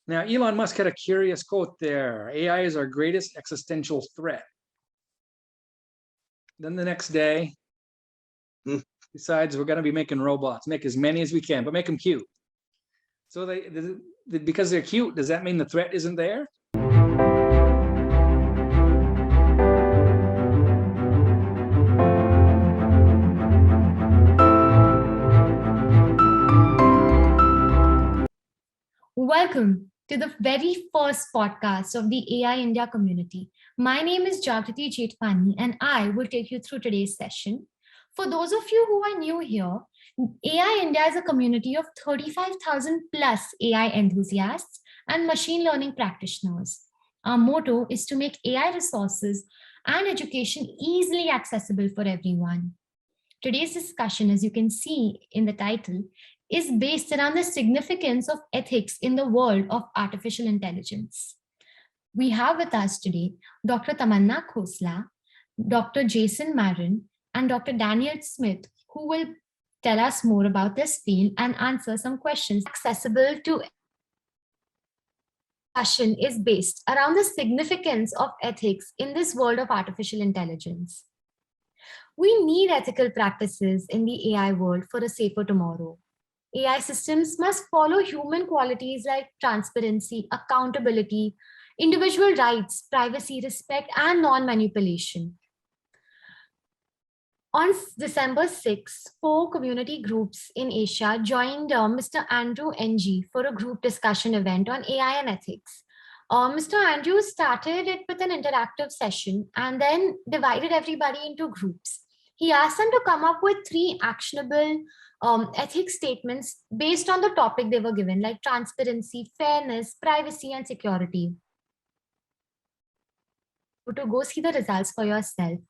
Now, Elon Musk had a curious quote there. AI is our greatest existential threat. Then the next day, decides we're going to be making robots, make as many as we can, but make them cute. So because they're cute, does that mean the threat isn't there? Welcome to the very first podcast of the AI India community. My name is Dr Tamanna and I will take you through today's session. For those of you who are new here, AI India is a community of 35,000 plus AI enthusiasts and machine learning practitioners. Our motto is to make AI resources and education easily accessible for everyone. Today's discussion, as you can see in the title, is based around the significance of ethics in the world of artificial intelligence. We have with us today Dr. Tamanna Khosla, Dr. Jason Maroon, and Dr. Daniel Smith, who will tell us more about this field and answer some questions accessible to. Discussion is based around the significance of ethics in this world of artificial intelligence. We need ethical practices in the AI world for a safer tomorrow. AI systems must follow human qualities like transparency, accountability, individual rights, privacy, respect, and non-manipulation. On December 6, 4 community groups in Asia joined Mr. Andrew NG for a group discussion event on AI and ethics. Mr. Andrew started it with an interactive session and then divided everybody into groups. He asked them to come up with 3 actionable ethics statements based on the topic they were given, like transparency, fairness, privacy, and security. To go see the results for yourself.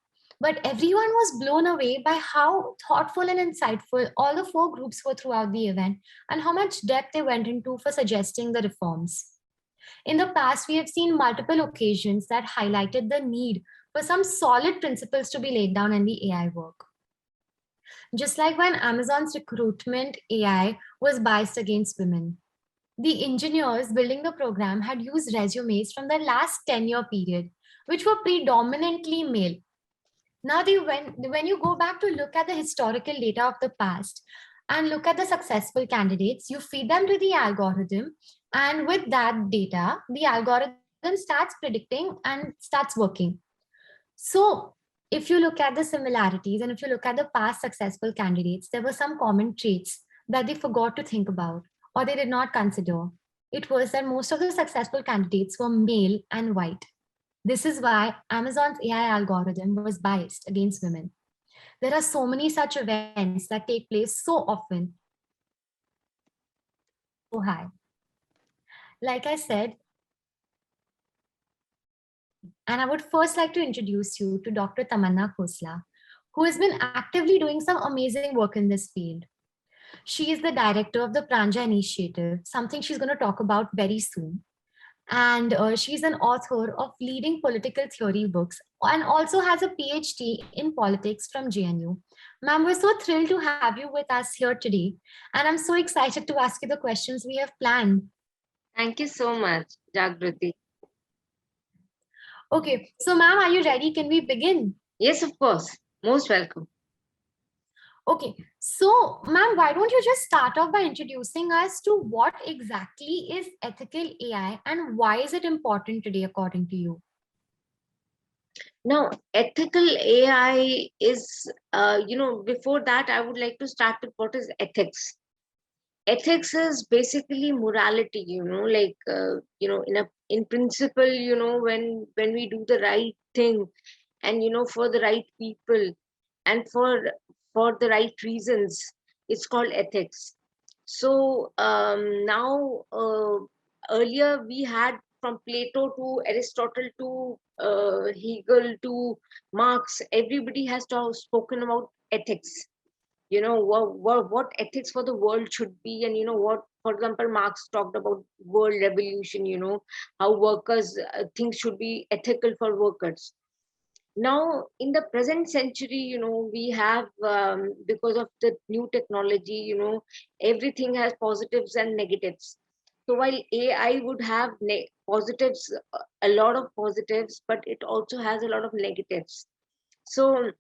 But everyone was blown away by how thoughtful and insightful all the 4 groups were throughout the event and how much depth they went into for suggesting the reforms. In the past, we have seen multiple occasions that highlighted the need for some solid principles to be laid down in the AI work. Just like when Amazon's recruitment AI was biased against women. The engineers building the program had used resumes from the last 10-year period, which were predominantly male. Now, when you go back to look at the historical data of the past and look at the successful candidates, you feed them to the algorithm. And with that data, the algorithm starts predicting and starts working. So if you look at the similarities and if you look at the past successful candidates, there were some common traits that they forgot to think about or they did not consider. It was that most of the successful candidates were male and white. This is why Amazon's AI algorithm was biased against women. There are so many such events that take place so often. So high. Like I said, and I would first like to introduce you to Dr. Tamanna Khosla, who has been actively doing some amazing work in this field. She is the director of the Pranja Initiative, something she's going to talk about very soon. And she's an author of leading political theory books and also has a PhD in politics from JNU. Ma'am, we're so thrilled to have you with us here today. And I'm so excited to ask you the questions we have planned. Thank you so much, Jagrati. Okay, so ma'am, are you ready? Can we begin? Yes, of course. Most welcome. Okay, so ma'am, why don't you just start off by introducing us to what exactly is ethical AI and why is it important today according to you? Now, ethical AI is, before that, I would like to start with what is ethics. Ethics is basically morality, in principle, when we do the right thing and, for the right people and for the right reasons, it's called ethics. So now, earlier we had from Plato to Aristotle to Hegel to Marx, everybody has spoken about ethics. What ethics for the world should be, and what, for example, Marx talked about world revolution, how workers things should be ethical for workers. Now in the present century, we have because of the new technology, everything has positives and negatives. So while AI would have positives, a lot of positives, but it also has a lot of negatives. So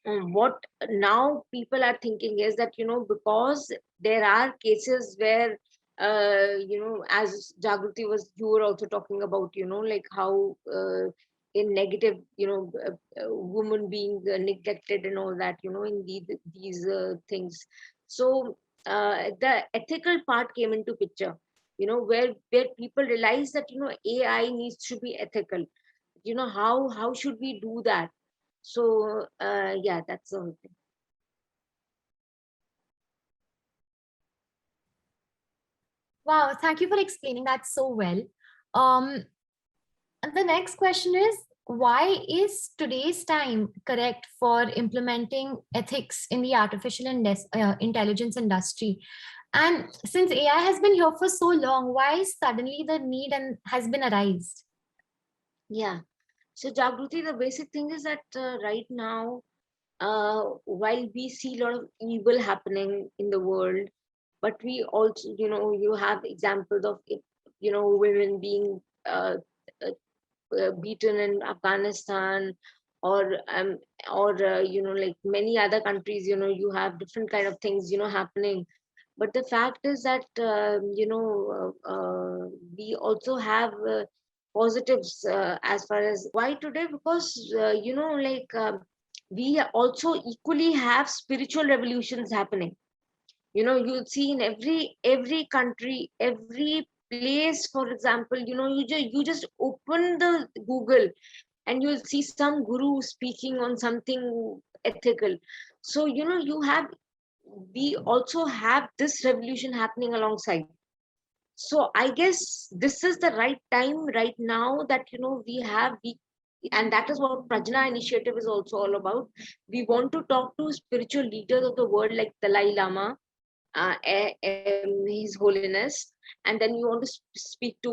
what now people are thinking is that, because there are cases where, as Jagruti was, you were also talking about, like how in negative, women being neglected and all that, in these things. So the ethical part came into picture, where people realize that, AI needs to be ethical. How should we do that? So yeah, that's the whole thing. Wow, thank you for explaining that so well. Um, and the next question is, why is today's time correct for implementing ethics in the artificial intelligence industry? And since AI has been here for so long, why suddenly the need and has been arised? Yeah. So Jagruti, the basic thing is that right now, while we see a lot of evil happening in the world, but we also, you have examples of, women being beaten in Afghanistan, or like many other countries, you have different kind of things, happening. But the fact is that we also have positives, as far as why today, because we also equally have spiritual revolutions happening. You'll see in every country, every place. For example, you just open the Google and you'll see some guru speaking on something ethical. So we also have this revolution happening alongside. So I guess this is the right time right now that we, and that is what Prajna initiative is also all about. We want to talk to spiritual leaders of the world like Dalai Lama, His Holiness, and then we want to speak to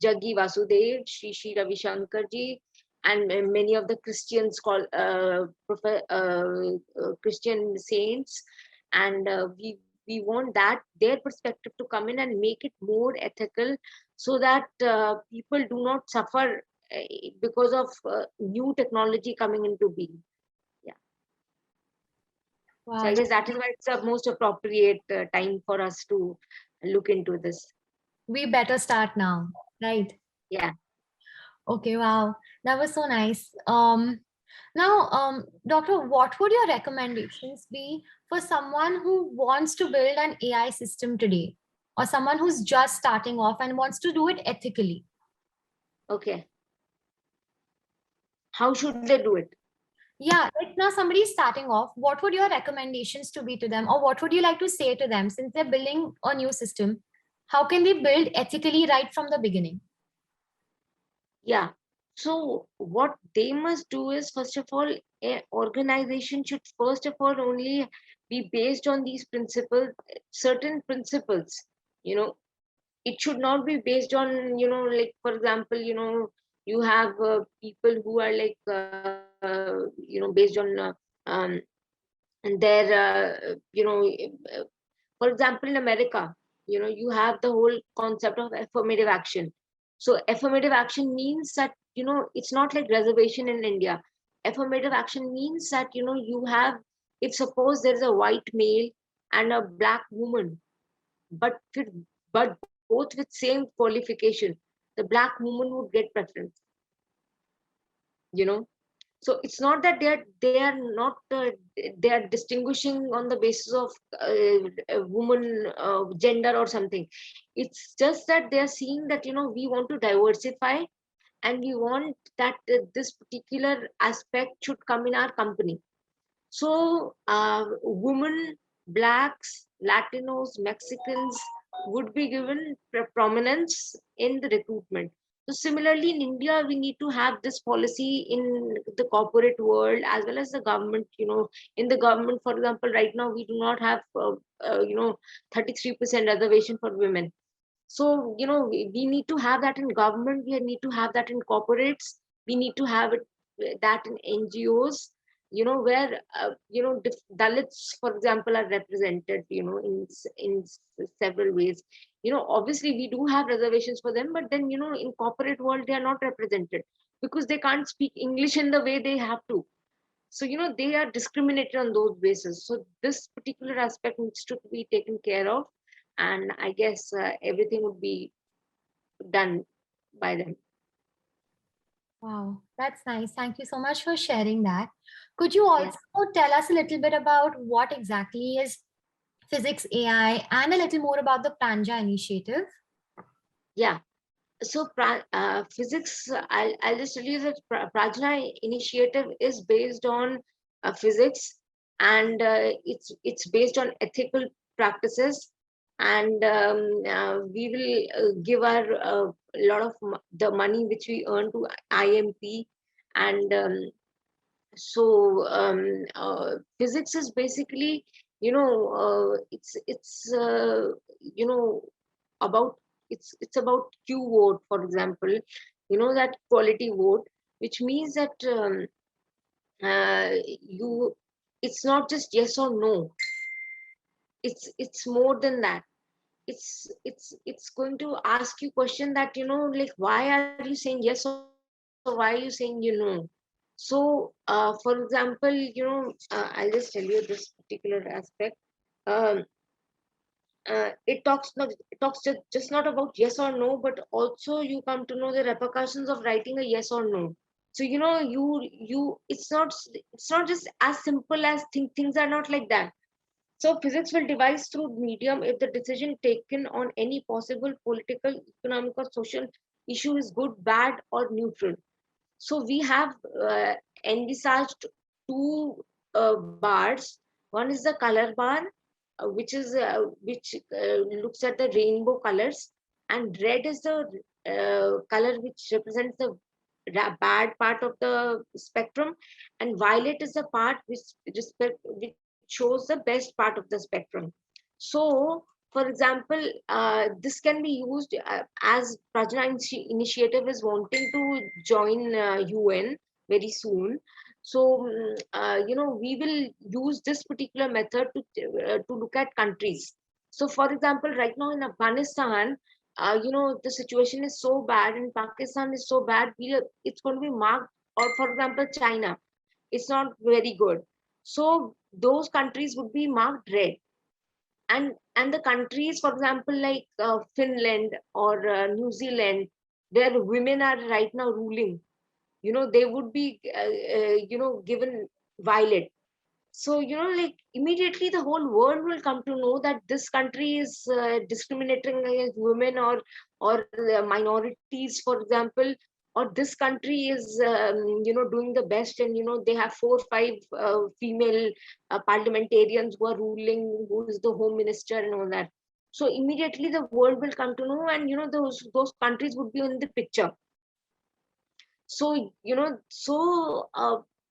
Jaggi Vasudev, Shri Ravi Shankar ji, and many of the Christians called Christian saints, and we want that their perspective to come in and make it more ethical, so that people do not suffer because of new technology coming into being. So Wow, I guess that is why it's the most appropriate time for us to look into this. we better start now, right? Yeah. Okay, wow, that was so nice. Now, Doctor, what would your recommendations be for someone who wants to build an AI system today, or someone who's just starting off and wants to do it ethically? Okay. How should they do it? Yeah, like now somebody's starting off. What would your recommendations to be to them, or what would you like to say to them since they're building a new system? How can they build ethically right from the beginning? Yeah. So what they must do is, first of all, a organization should first of all only be based on these principles, certain principles. You know, it should not be based on, like for example, you have people who are like based on and their for example, in America, you have the whole concept of affirmative action. So affirmative action means that, it's not like reservation in India. Affirmative action means that, you have, if suppose there is a white male and a black woman, but both with same qualification, the black woman would get preference. You know, so it's not that they are not they are distinguishing on the basis of a woman gender or something. It's just that they are seeing that, we want to diversify, and we want that this particular aspect should come in our company. So women, blacks, Latinos, Mexicans would be given prominence in the recruitment. So similarly, in India, we need to have this policy in the corporate world as well as the government. In the government, for example, right now we do not have, 33% reservation for women. So we need to have that in government. We need to have that in corporates. We need to have it that in NGOs, where Dalits, for example, are represented, in several ways. Obviously we do have reservations for them, but then in corporate world they are not represented because they can't speak English in the way they have to. So they are discriminated on those bases. So this particular aspect needs to be taken care of, and I guess everything would be done by them. Wow, that's nice. Thank you so much for sharing that. Could you Yeah. also tell us a little bit about what exactly is physics AI and a little more about the Pranja initiative? Yeah. So physics, I'll just tell you that Prajna initiative is based on physics, and it's based on ethical practices, and we will give our lot of the money which we earn to IMP, and physics is basically, it's about, it's about Q vote, for example, that quality vote, which means that you it's not just yes or no, it's more than that. It's going to ask you question that, like, why are you saying yes or why are you saying so for example, I'll just tell you this particular aspect. um, it talks just not about yes or no, but also you come to know the repercussions of writing a yes or no. So it's not just as simple as things are not like that. So physics will devise through medium if the decision taken on any possible political, economic, or social issue is good, bad, or neutral. So we have envisaged two bars. One is the color bar, which looks at the rainbow colors, and red is the color which represents the bad part of the spectrum, and violet is the part which shows the best part of the spectrum. So, for example, this can be used as Prajna Initiative is wanting to join UN very soon. So, we will use this particular method to look at countries. So, for example, right now in Afghanistan, the situation is so bad, and Pakistan is so bad. It's going to be marked, or for example, China, it's not very good. So those countries would be marked red, and the countries, for example, like Finland or New Zealand, where women are right now ruling, they would be given violet. So like immediately the whole world will come to know that this country is discriminating against women, or minorities, for example, or this country is doing the best, and they have 4 5 female parliamentarians who are ruling, who is the home minister and all that. So immediately the world will come to know, and those countries would be in the picture. So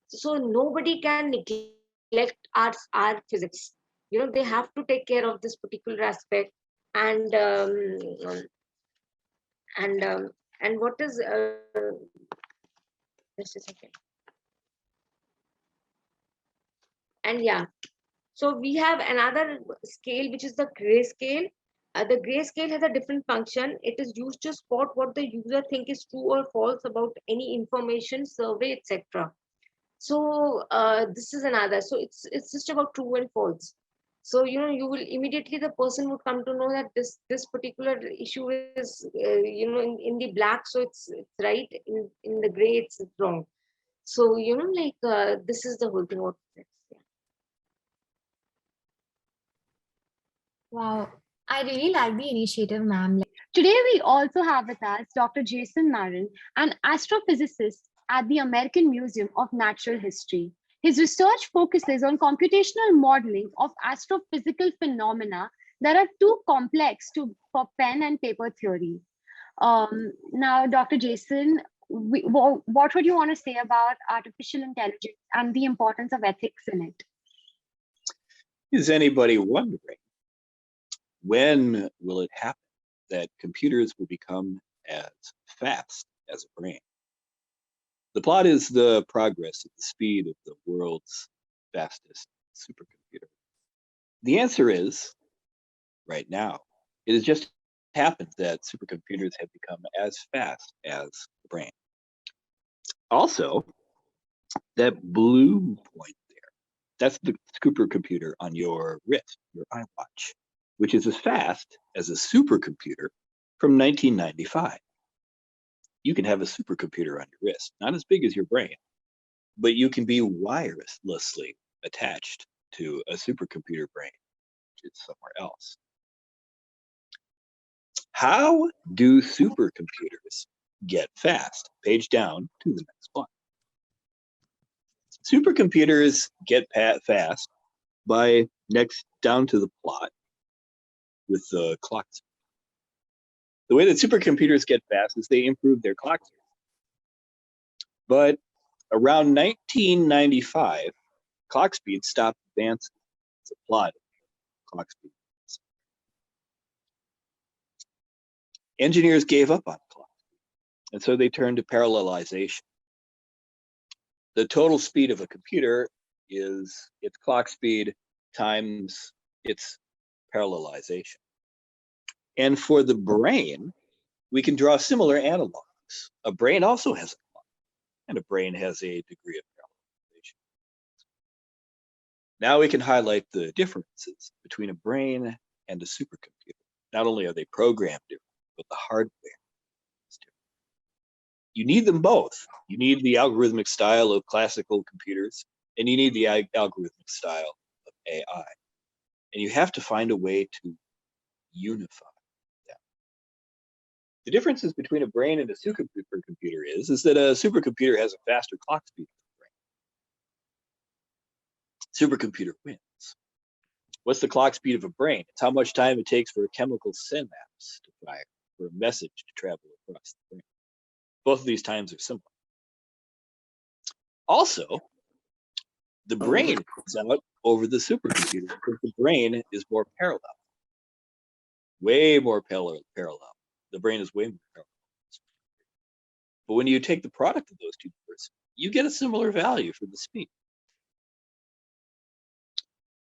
so nobody can neglect our physics. They have to take care of this particular aspect. And um, and um, and what is just a second. And yeah, so we have another scale, which is the gray scale. The gray scale has a different function. It is used to spot what the user think is true or false about any information, survey, etc. So this is another. So it's just about true and false. So you will immediately, the person would come to know that this particular issue is in the black, so it's right. In the gray, it's wrong. So like this is the whole thing about physics. Yeah. Wow, I really like the initiative, ma'am. Today, we also have with us Dr. Jason Maroon, an astrophysicist at the American Museum of Natural History. His research focuses on computational modeling of astrophysical phenomena that are too complex for pen and paper theory. Now, Dr. Jason, what would you want to say about artificial intelligence and the importance of ethics in it? Is anybody wondering, when will it happen that computers will become as fast as a brain? The plot is the progress at the speed of the world's fastest supercomputer. The answer is, right now, it has just happened that supercomputers have become as fast as the brain. Also, that blue point there, that's the supercomputer on your wrist, your iWatch, which is as fast as a supercomputer from 1995. You can have a supercomputer on your wrist, not as big as your brain, but you can be wirelessly attached to a supercomputer brain, which is somewhere else. How do supercomputers get fast? Page down to the next one. Supercomputers get fast by next down to the plot with the clock speed. The way that supercomputers get fast is they improve their clock speed. But around 1995, clock speed stopped advancing. It's a plot of clock speed. Engineers gave up on clock speed, and so they turned to parallelization. The total speed of a computer is its clock speed times its parallelization. And for the brain, we can draw similar analogs. A brain also has a clock, and a brain has a degree of parallelization. Now we can highlight the differences between a brain and a supercomputer. Not only are they programmed different, but the hardware is different. You need them both. You need the algorithmic style of classical computers, and you need the algorithmic style of AI. And you have to find a way to unify them. The differences between a brain and a supercomputer is that a supercomputer has a faster clock speed than a brain. Supercomputer wins. What's the clock speed of a brain? It's how much time it takes for a chemical synapse to fire, for a message to travel across the brain. Both of these times are similar. Also, the brain comes out over the supercomputer because the brain is more parallel. Way more parallel. The brain is way more parallel. But when you take the product of those two numbers, you get a similar value for the speed.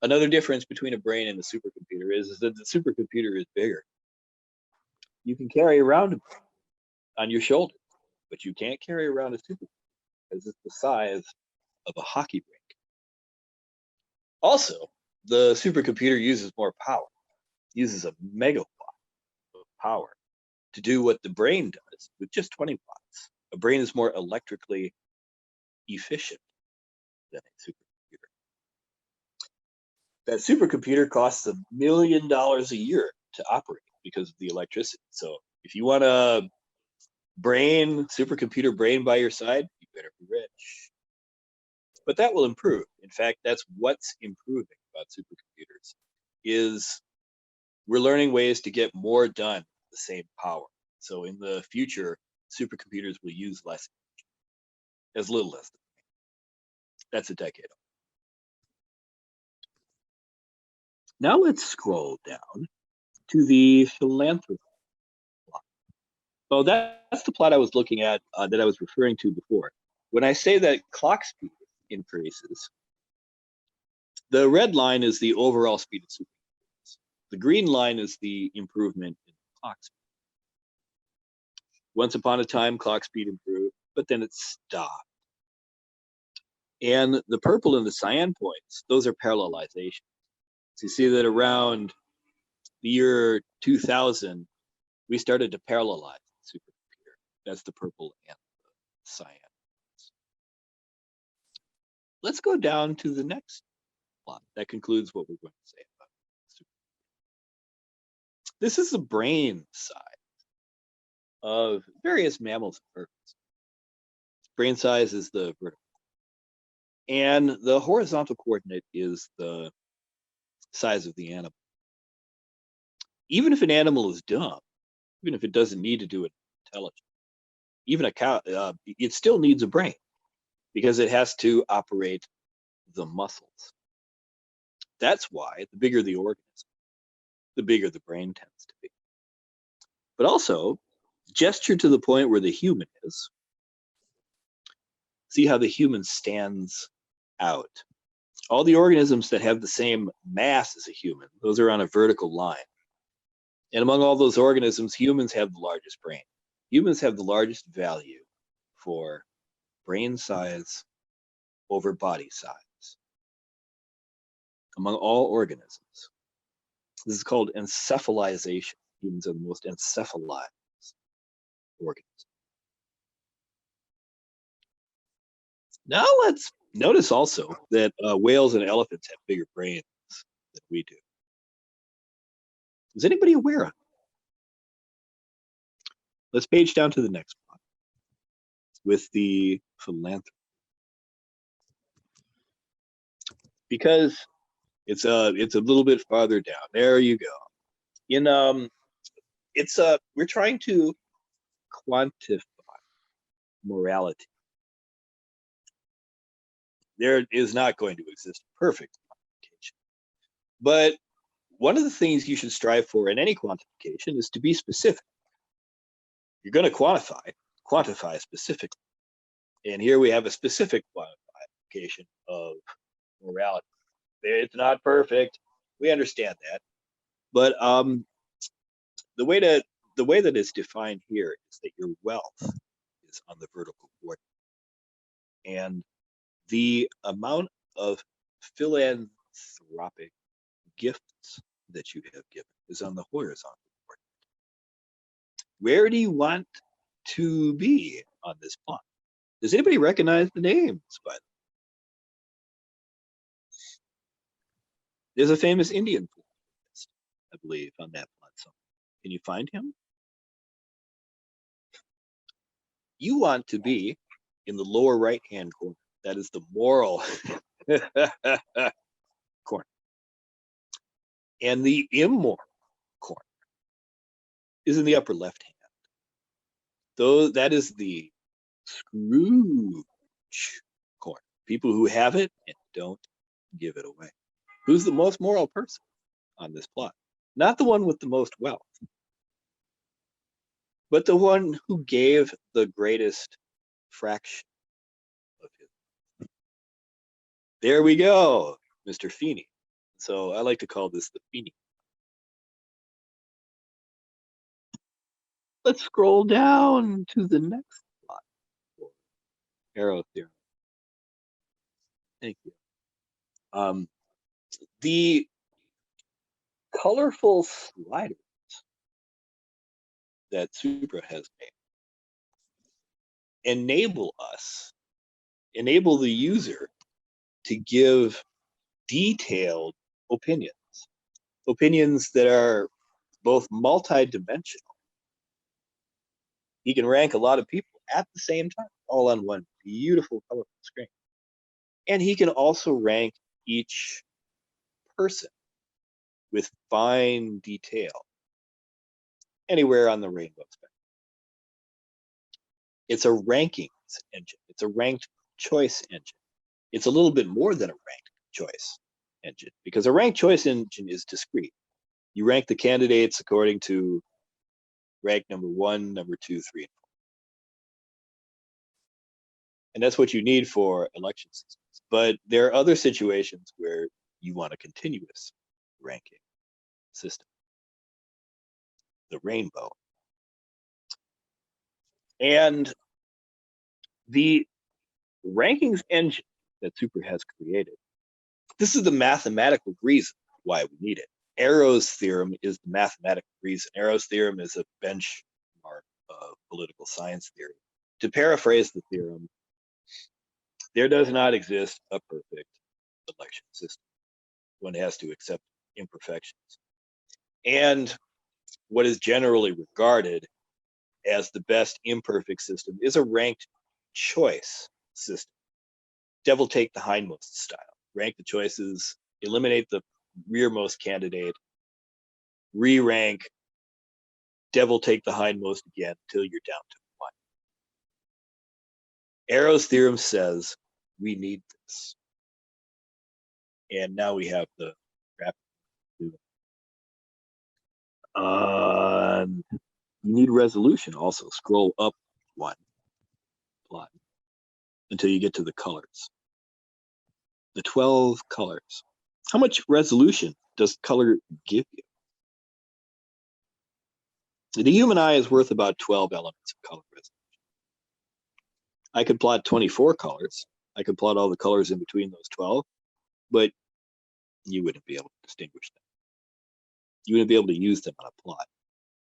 Another difference between a brain and a supercomputer is that the supercomputer is bigger. You can carry around a brain on your shoulder, but you can't carry around a supercomputer because it's the size of a hockey rink. Also, the supercomputer uses more power, uses a megawatt of power to do what the brain does with just 20 watts. A brain is more electrically efficient than a supercomputer. That supercomputer costs $1 million a year to operate because of the electricity. So if you want a supercomputer brain by your side, you better be rich. But that will improve. In fact, that's what's improving about supercomputers, is we're learning ways to get more done with the same power. So in the future, supercomputers will use less energy, as little as the brain. That's a decade off. Now let's scroll down to the philanthropy plot. So that's the plot I was looking at, that I was referring to before. When I say that clock speed increases, the red line is the overall speed of supercomputers. The green line is the improvement in clock speed. Once upon a time, clock speed improved, but then it stopped. And the purple and the cyan points, those are parallelizations. So you see that around the year 2000, we started to parallelize the supercomputer. That's the purple and the cyan. Let's go down to the next plot. That concludes what we're going to say about supercomputers. This is the brain size of various mammals and birds. Brain size is the vertical. And the horizontal coordinate is the size of the animal. Even if an animal is dumb, even if it doesn't need to do it intelligent, even a cow, it still needs a brain because it has to operate the muscles. That's why the bigger the organism, the bigger the brain tends to be. But also, gesture to the point where the human is, See how the human stands out. All the organisms that have the same mass as a human, those are on a vertical line. And among all those organisms, humans have the largest brain. Humans have the largest value for brain size over body size among all organisms. This is called encephalization. Humans are the most encephalized organisms. Now let's notice also that whales and elephants have bigger brains than we do. Is anybody aware of it? Let's page down to the next one with the philanthropy. Because it's a little bit farther down. There you go. We're trying to quantify morality. There is not going to exist a perfect quantification. But one of the things you should strive for in any quantification is to be specific. You're going to quantify specifically. And here we have a specific quantification of morality. It's not perfect. We understand that. But the way that it's defined here is that your wealth is on the vertical coordinate. And the amount of philanthropic gifts that you have given is on the horizontal coordinate. Where do you want to be on this plot? Does anybody recognize the names, by the way? There's a famous Indian philanthropist, I believe, on that plot somewhere. Can you find him? You want to be in the lower right-hand corner. That is the moral corner. And the immoral corner is in the upper left hand. Though that is the Scrooge corner. People who have it and don't give it away. Who's the most moral person on this plot? Not the one with the most wealth, but the one who gave the greatest fraction of his. There we go, Mr. Feeney. So I like to call this the Feeney. Let's scroll down to the next plot. Arrow theorem. Thank you. The colorful sliders that Supra has made enable the user to give detailed opinions that are both multi-dimensional. He can rank a lot of people at the same time, all on one beautiful, colorful screen. And he can also rank each person with fine detail anywhere on the rainbow spectrum. It's a rankings engine. It's a ranked choice engine. It's a little bit more than a ranked choice engine because a ranked choice engine is discrete. You rank the candidates according to rank number 1, number 2, 3, and 4. And that's what you need for election systems. But there are other situations where you want a continuous ranking system. The rainbow. And the rankings engine that Super has created, this is the mathematical reason why we need it. Arrow's theorem is the mathematical reason. Arrow's theorem is a benchmark of political science theory. To paraphrase the theorem, there does not exist a perfect election system. One has to accept imperfections. And what is generally regarded as the best imperfect system is a ranked choice system. Devil take the hindmost style. Rank the choices, eliminate the rearmost candidate, re-rank, devil take the hindmost again until you're down to 1. Arrow's theorem says we need this. And now we have the graphic. You need resolution also. Scroll up 1 plot. until you get to the colors. The 12 colors. How much resolution does color give you? The human eye is worth about 12 elements of color resolution. I could plot 24 colors. I could plot all the colors in between those 12, but you wouldn't be able to distinguish them. You wouldn't be able to use them on a plot.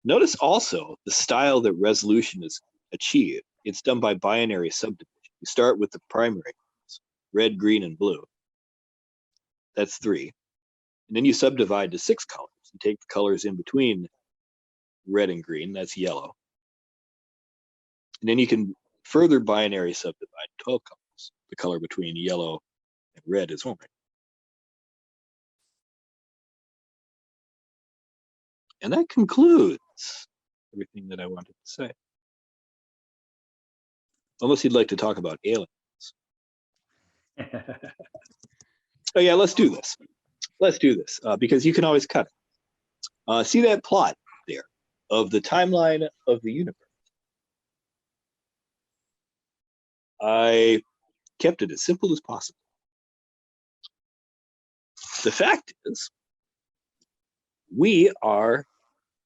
Notice also the style that resolution is achieved. It's done by binary subdivision. You start with the primary colors, red, green, and blue. That's 3. And then you subdivide to 6 colors and take the colors in between red and green, that's yellow. And then you can further binary subdivide 12 colors. The color between yellow and red is orange. And that concludes everything that I wanted to say. Unless you'd like to talk about aliens. Oh yeah, let's do this. Let's do this because you can always cut it. See that plot there of the timeline of the universe? I kept it as simple as possible. The fact is, we are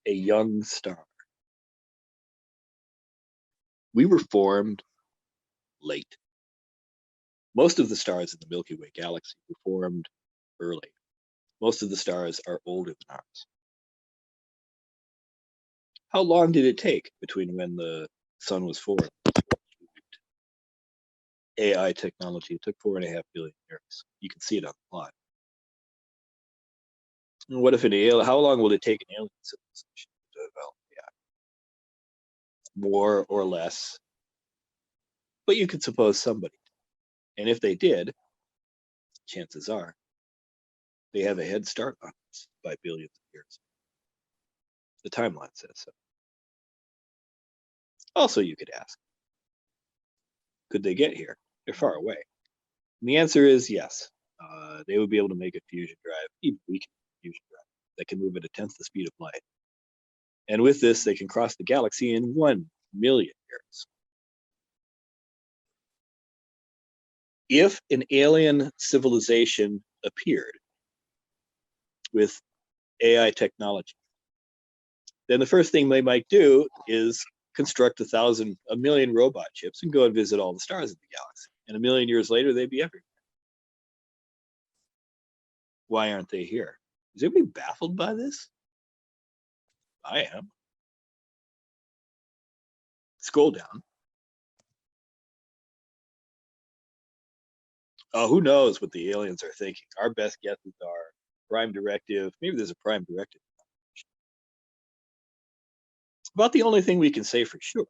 a young star. We were formed late. Most of the stars in the Milky Way galaxy were formed early. Most of the stars are older than ours. How long did it take between when the sun was formed? AI technology, it took 4.5 billion years. You can see it on the plot. And what if how long will it take an alien civilization to develop AI? More or less. But you could suppose somebody. And if they did, chances are they have a head start on us by billions of years. The timeline says so. Also, you could ask, could they get here? They're far away. And the answer is yes. They would be able to make a fusion drive, even we can make a fusion drive, that can move at 1/10 the speed of light. And with this, they can cross the galaxy in 1 million years. If an alien civilization appeared with AI technology, then the first thing they might do is construct 1 million robot chips and go and visit all the stars in the galaxy. And 1 million years later, they'd be everywhere. Why aren't they here? Is anybody baffled by this? I am. Scroll down. Who knows what the aliens are thinking? Our best guesses are prime directive. Maybe there's a prime directive. About the only thing we can say for sure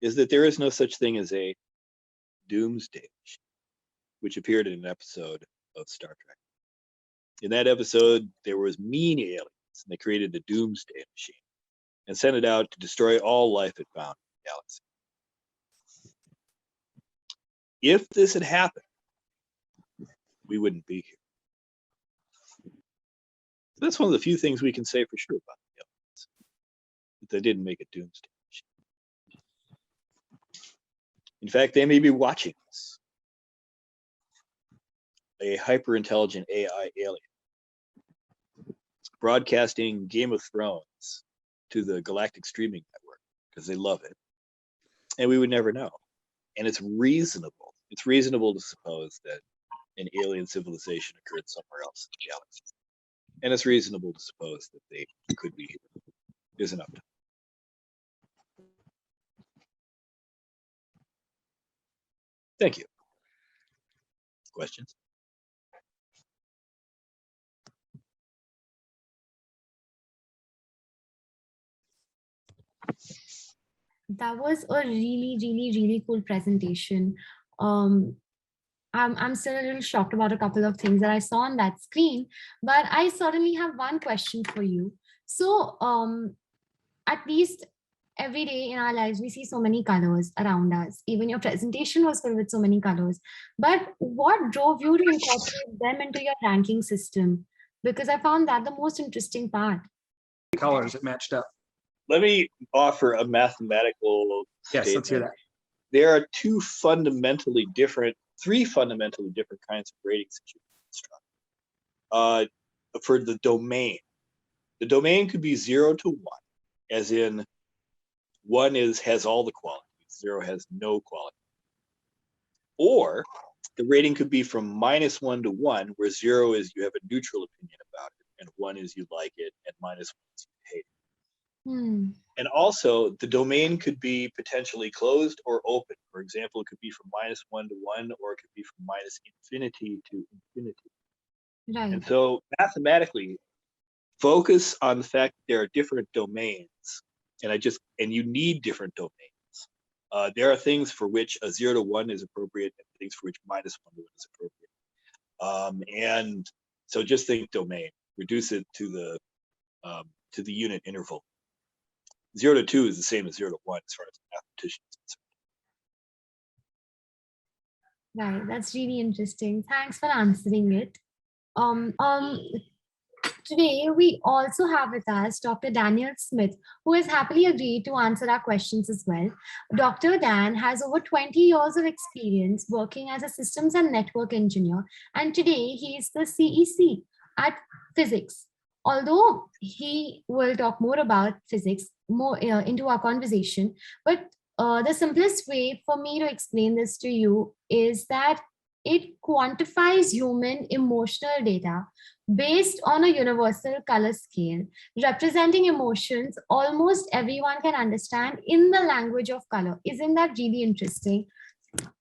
is that there is no such thing as a doomsday machine, which appeared in an episode of Star Trek. In that episode, there was mean aliens, and they created the doomsday machine and sent it out to destroy all life it found in the galaxy. If this had happened, we wouldn't be here. So that's one of the few things we can say for sure about the aliens, that they didn't make a doomsday machine. In fact, they may be watching us. A hyper-intelligent AI alien broadcasting Game of Thrones to the galactic streaming network because they love it. And we would never know. And it's reasonable. It's reasonable to suppose that an alien civilization occurred somewhere else in the galaxy. And it's reasonable to suppose that they could be here. There's enough time. Thank you. Questions? That was a really, really, really cool presentation. I'm still a little shocked about a couple of things that I saw on that screen, but I certainly have one question for you. So at least every day in our lives, we see so many colors around us. Even your presentation was filled with so many colors. But what drove you to incorporate them into your ranking system? Because I found that the most interesting part. Colors that matched up. Let me offer a mathematical Yes, let's hear statement there are three fundamentally different kinds of ratings that you can construct. For the domain could be 0 to 1, as in 1 has all the qualities, 0 has no quality. Or the rating could be from -1 to 1, where 0 is you have a neutral opinion about it, and 1 is you like it, and -1 is you hate it. And also, the domain could be potentially closed or open. For example, it could be from -1 to 1, or it could be from -infinity to infinity. Right. And so, mathematically, focus on the fact that there are different domains, and you need different domains. There are things for which a 0 to 1 is appropriate, and things for which -1 to 1 is appropriate. And so, just think domain. Reduce it to the unit interval. 0 to 2 is the same as 0 to 1 as far as mathematicians are concerned. Right, that's really interesting. Thanks for answering it. Today, we also have with us Dr. Daniel Smith, who has happily agreed to answer our questions as well. Dr. Dan has over 20 years of experience working as a systems and network engineer, and today he is the CEC at Physics. Although he will talk more about physics more into our conversation, but the simplest way for me to explain this to you is that it quantifies human emotional data based on a universal color scale, representing emotions almost everyone can understand in the language of color. Isn't that really interesting?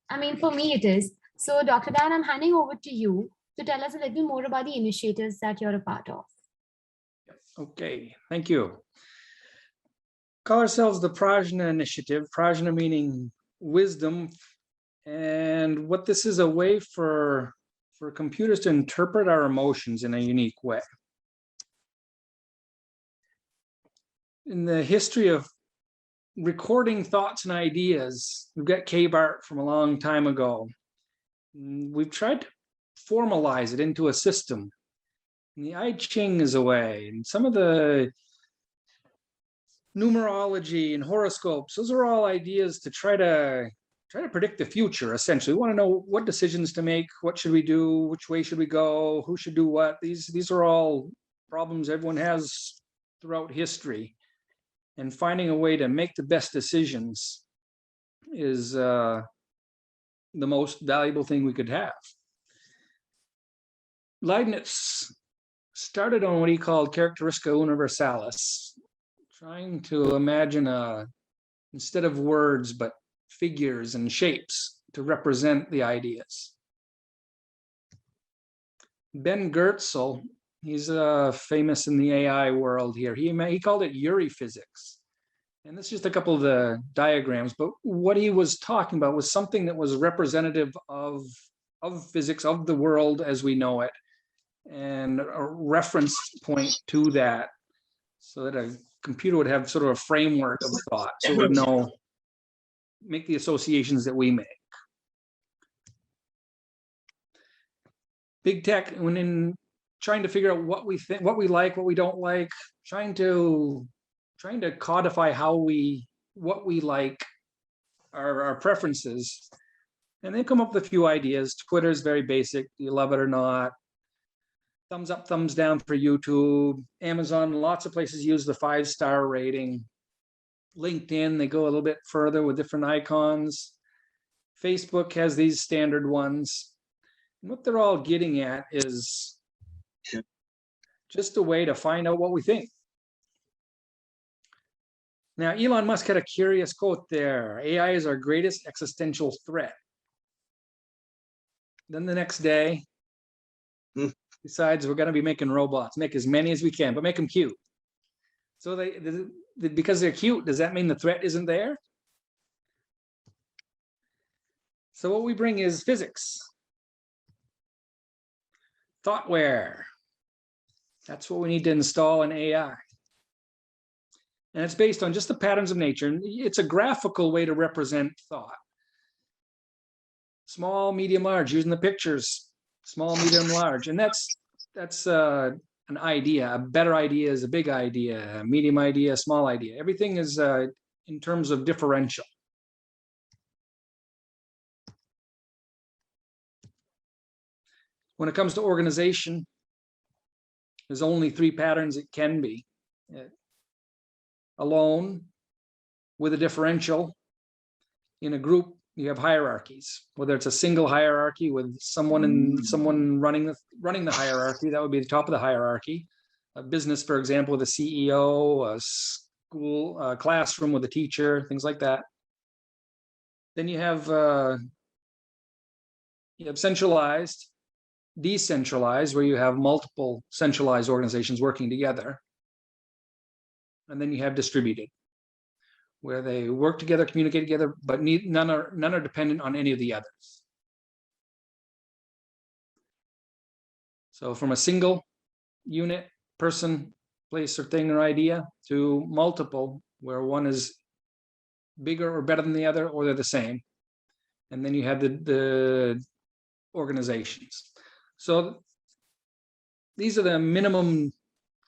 I mean, for me it is. So Dr. Dan, I'm handing over to you to tell us a little more about the initiatives that you're a part of. Okay, thank you. Call ourselves the Prajna Initiative, Prajna meaning wisdom. And what this is a way for computers to interpret our emotions in a unique way. In the history of recording thoughts and ideas, we've got cave art from a long time ago. We've tried to formalize it into a system. And the I Ching is a way, and some of the numerology and horoscopes, those are all ideas to try to predict the future. Essentially, we want to know what decisions to make, what should we do, which way should we go, who should do what. These are all problems everyone has throughout history, and finding a way to make the best decisions is the most valuable thing we could have. Leibniz started on what he called characteristica universalis, trying to imagine instead of words but figures and shapes to represent the ideas. Ben Goertzel, he's famous in the AI world here. He called it Uri physics. And this is just a couple of the diagrams, but what he was talking about was something that was representative of physics, of the world as we know it, and a reference point to that, so that a computer would have sort of a framework of thought, so it would make the associations that we make. Big tech, when in trying to figure out what we think, what we like, what we don't like, trying to codify what we like, our preferences, and they come up with a few ideas. Twitter is very basic. Do you love it or not? Thumbs up, thumbs down for YouTube. Amazon, lots of places use the 5-star rating. LinkedIn, they go a little bit further with different icons. Facebook has these standard ones. And what they're all getting at is just a way to find out what we think. Now, Elon Musk had a curious quote there. AI is our greatest existential threat. Then the next day, besides, we're going to be making robots, make as many as we can, but make them cute. So because they're cute, does that mean the threat isn't there? So what we bring is physics. Thoughtware. That's what we need to install in AI. And it's based on just the patterns of nature. And it's a graphical way to represent thought. Small, medium, large, using the pictures. Small, medium, large. And that's an idea. A better idea is a big idea, a medium idea, a small idea. Everything is in terms of differential. When it comes to organization, there's only 3 patterns it can be. Alone, with a differential. In a group, you have hierarchies, whether it's a single hierarchy with someone running the hierarchy, that would be the top of the hierarchy. A business, for example, with a CEO, a school, a classroom with a teacher, things like that. Then you have centralized, decentralized, where you have multiple centralized organizations working together. And then you have distributed, where they work together, communicate together, but none are dependent on any of the others. So from a single unit, person, place, or thing or idea to multiple, where one is bigger or better than the other, or they're the same. And then you have the organizations. So these are the minimum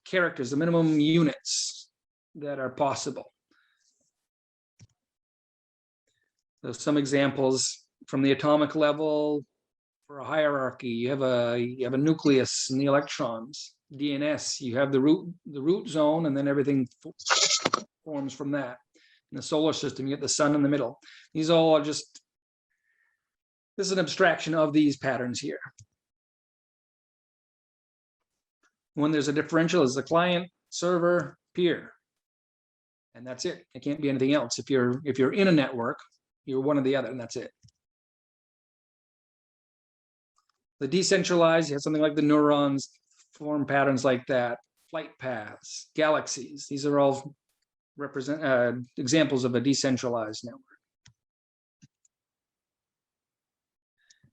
characters, the minimum units that are possible. So some examples from the atomic level. For a hierarchy, you have a nucleus and the electrons. DNS, you have the root zone, and then everything forms from that. In the solar system, you get the sun in the middle. These all are just, this is an abstraction of these patterns here. When there's a differential, is the client, server, peer, and that's it. It can't be anything else. If you're in a network, you're one or the other, and that's it. The decentralized, you have something like the neurons, form patterns like that, flight paths, galaxies. These are all examples of a decentralized network.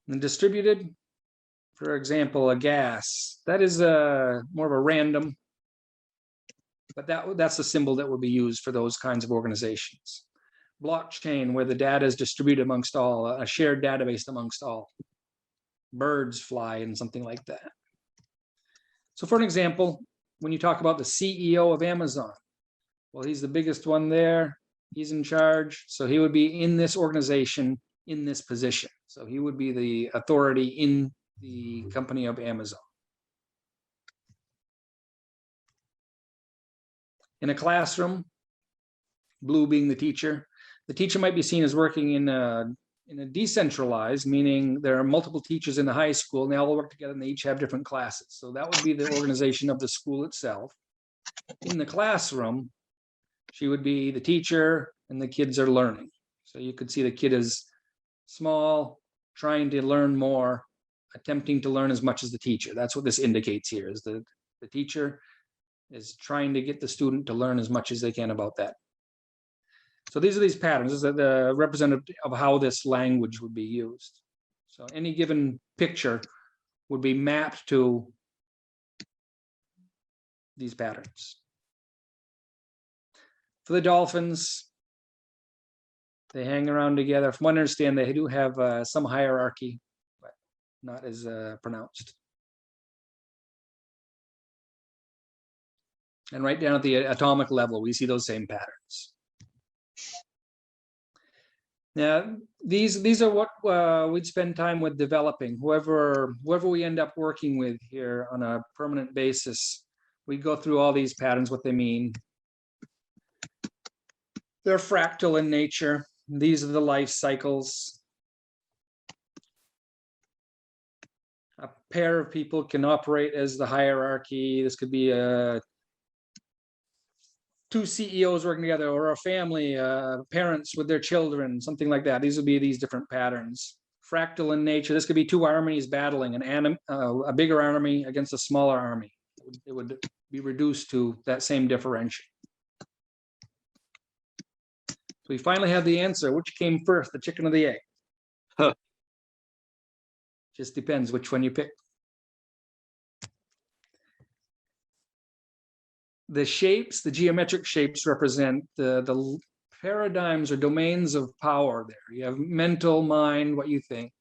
And distributed, for example, a gas, that is more of a random, but that's the symbol that would be used for those kinds of organizations. Blockchain, where the data is distributed amongst all, a shared database amongst all. Birds fly and something like that. So for an example, when you talk about the CEO of Amazon, well, he's the biggest one there. He's in charge. So he would be in this organization, in this position. So he would be the authority in the company of Amazon. In a classroom, blue being the teacher might be seen as working in a decentralized, meaning there are multiple teachers in the high school and they all work together and they each have different classes. So that would be the organization of the school itself. In the classroom, she would be the teacher and the kids are learning. So you could see the kid is small, trying to learn more, attempting to learn as much as the teacher. That's what this indicates here, is that the teacher is trying to get the student to learn as much as they can about that. So these are these patterns. This is the representative of how this language would be used. So any given picture would be mapped to these patterns. For the dolphins, they hang around together. From what I understand, they do have some hierarchy, but not as pronounced. And right down at the atomic level, we see those same patterns. Now, these are what we'd spend time with developing. Whoever we end up working with here on a permanent basis, we go through all these patterns, what they mean. They're fractal in nature. These are the life cycles. A pair of people can operate as the hierarchy. This could be two CEOs working together, or a family, parents with their children, something like that. These would be these different patterns. Fractal in nature. This could be two armies battling, a bigger army against a smaller army. It would be reduced to that same differential. So we finally have the answer. Which came first, the chicken or the egg? Huh. Just depends which one you pick. The shapes, the geometric shapes, represent the paradigms or domains of power there. You have mental, mind, what you think.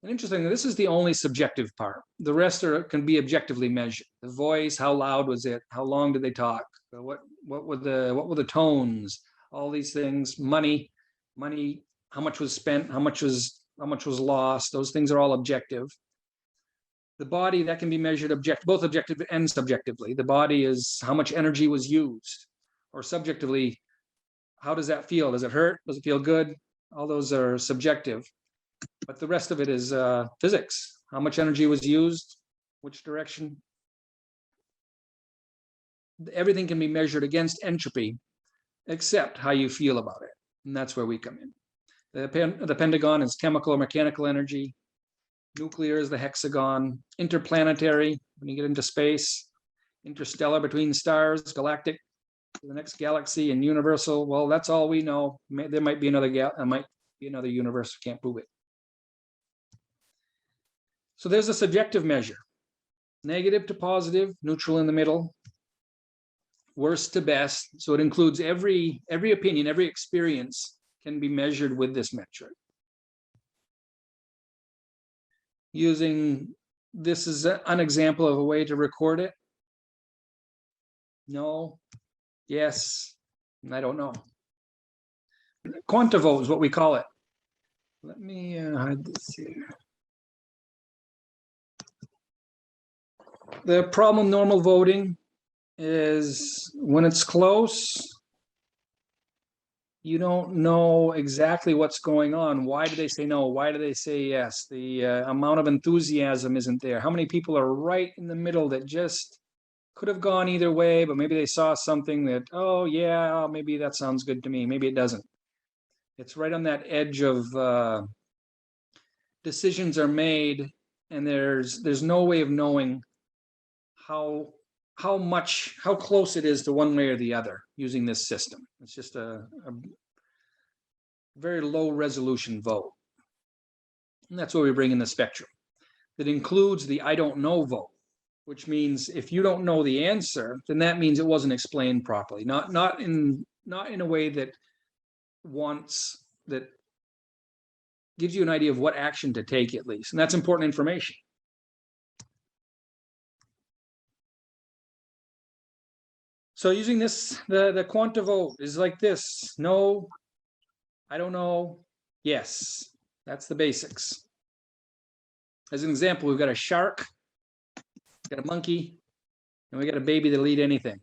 And interestingly, this is the only subjective part. The rest can be objectively measured. The voice, how loud was it? How long did they talk? What were the tones? All these things. Money, how much was spent? How much was lost? Those things are all objective. The body, that can be measured both objective and subjectively. The body is how much energy was used, or subjectively, how does that feel? Does it hurt? Does it feel good? All those are subjective. But the rest of it is physics. How much energy was used? Which direction? Everything can be measured against entropy, except how you feel about it. And that's where we come in. The pentagon is chemical or mechanical energy. Nuclear is the hexagon. Interplanetary, when you get into space. Interstellar, between stars. Galactic, the next galaxy. And universal, well, that's all we know. There might be another universe. Can't prove it. So there's a subjective measure. Negative to positive, neutral in the middle. Worst to best. So it includes every opinion, every experience can be measured with this metric. This is an example of a way to record it. No, yes, I don't know. Quantivote is what we call it. Let me hide this here. The problem normal voting is when it's close, you don't know exactly what's going on. Why do they say no? Why do they say yes? The amount of enthusiasm isn't there. How many people are right in the middle that just could have gone either way, but maybe they saw something that, oh yeah, maybe that sounds good to me. Maybe it doesn't. It's right on that edge of decisions are made, and there's no way of knowing how close it is to one way or the other using this system. It's just a very low resolution vote. And that's where we bring in the spectrum. That includes the I don't know vote, which means if you don't know the answer, then that means it wasn't explained properly. Not in a way that gives you an idea of what action to take, at least. And that's important information. So using this, the Quantivote is like this. No, I don't know, yes. That's the basics. As an example, we've got a shark, got a monkey, and we got a baby that'll eat anything.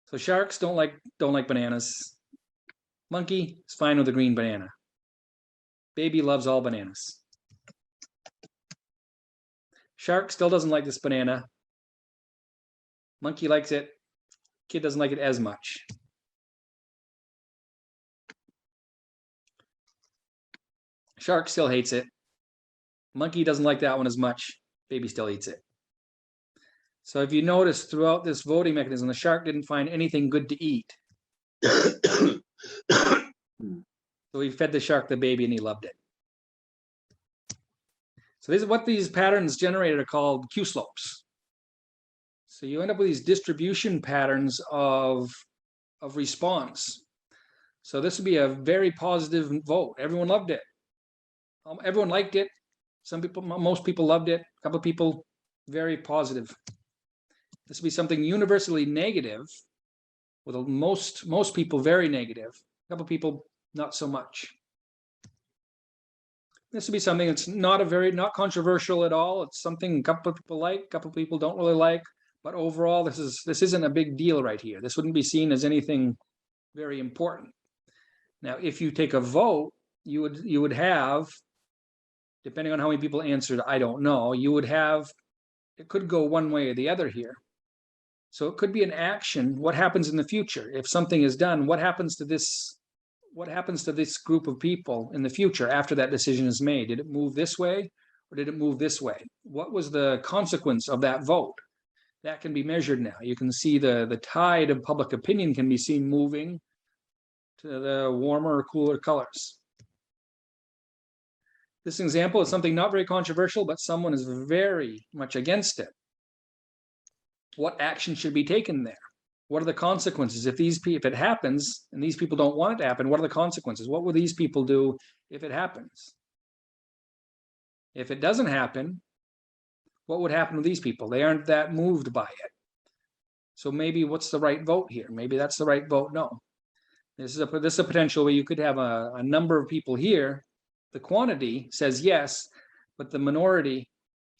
So sharks don't like bananas. Monkey is fine with a green banana. Baby loves all bananas. Shark still doesn't like this banana. Monkey likes it. Kid doesn't like it as much. Shark still hates it. Monkey doesn't like that one as much. Baby still eats it. So if you notice throughout this voting mechanism, the shark didn't find anything good to eat. So we fed the shark the baby and he loved it. So this is what these patterns generated are called Q slopes. So you end up with these distribution patterns of response. So this would be a very positive vote. Everyone loved it. Everyone liked it. Most people loved it. A couple of people, very positive. This would be something universally negative, with most people very negative. A couple of people, not so much. This would be something that's not controversial at all. It's something a couple of people like, a couple of people don't really like. But overall, this isn't a big deal right here. This wouldn't be seen as anything very important. Now, if you take a vote, you would have, depending on how many people answered, I don't know, you would have, it could go one way or the other here. So it could be an action. What happens in the future? If something is done, what happens to this group of people in the future after that decision is made? Did it move this way or did it move this way? What was the consequence of that vote? That can be measured now. You can see the tide of public opinion can be seen moving to the warmer or cooler colors. This example is something not very controversial, but someone is very much against it. What action should be taken there? What are the consequences if it happens and these people don't want it to happen? What are the consequences? What will these people do if it happens? If it doesn't happen, what would happen to these people? They aren't that moved by it. So maybe what's the right vote here? Maybe that's the right vote. No. This is a potential where you could have a number of people here. The quantity says yes, but the minority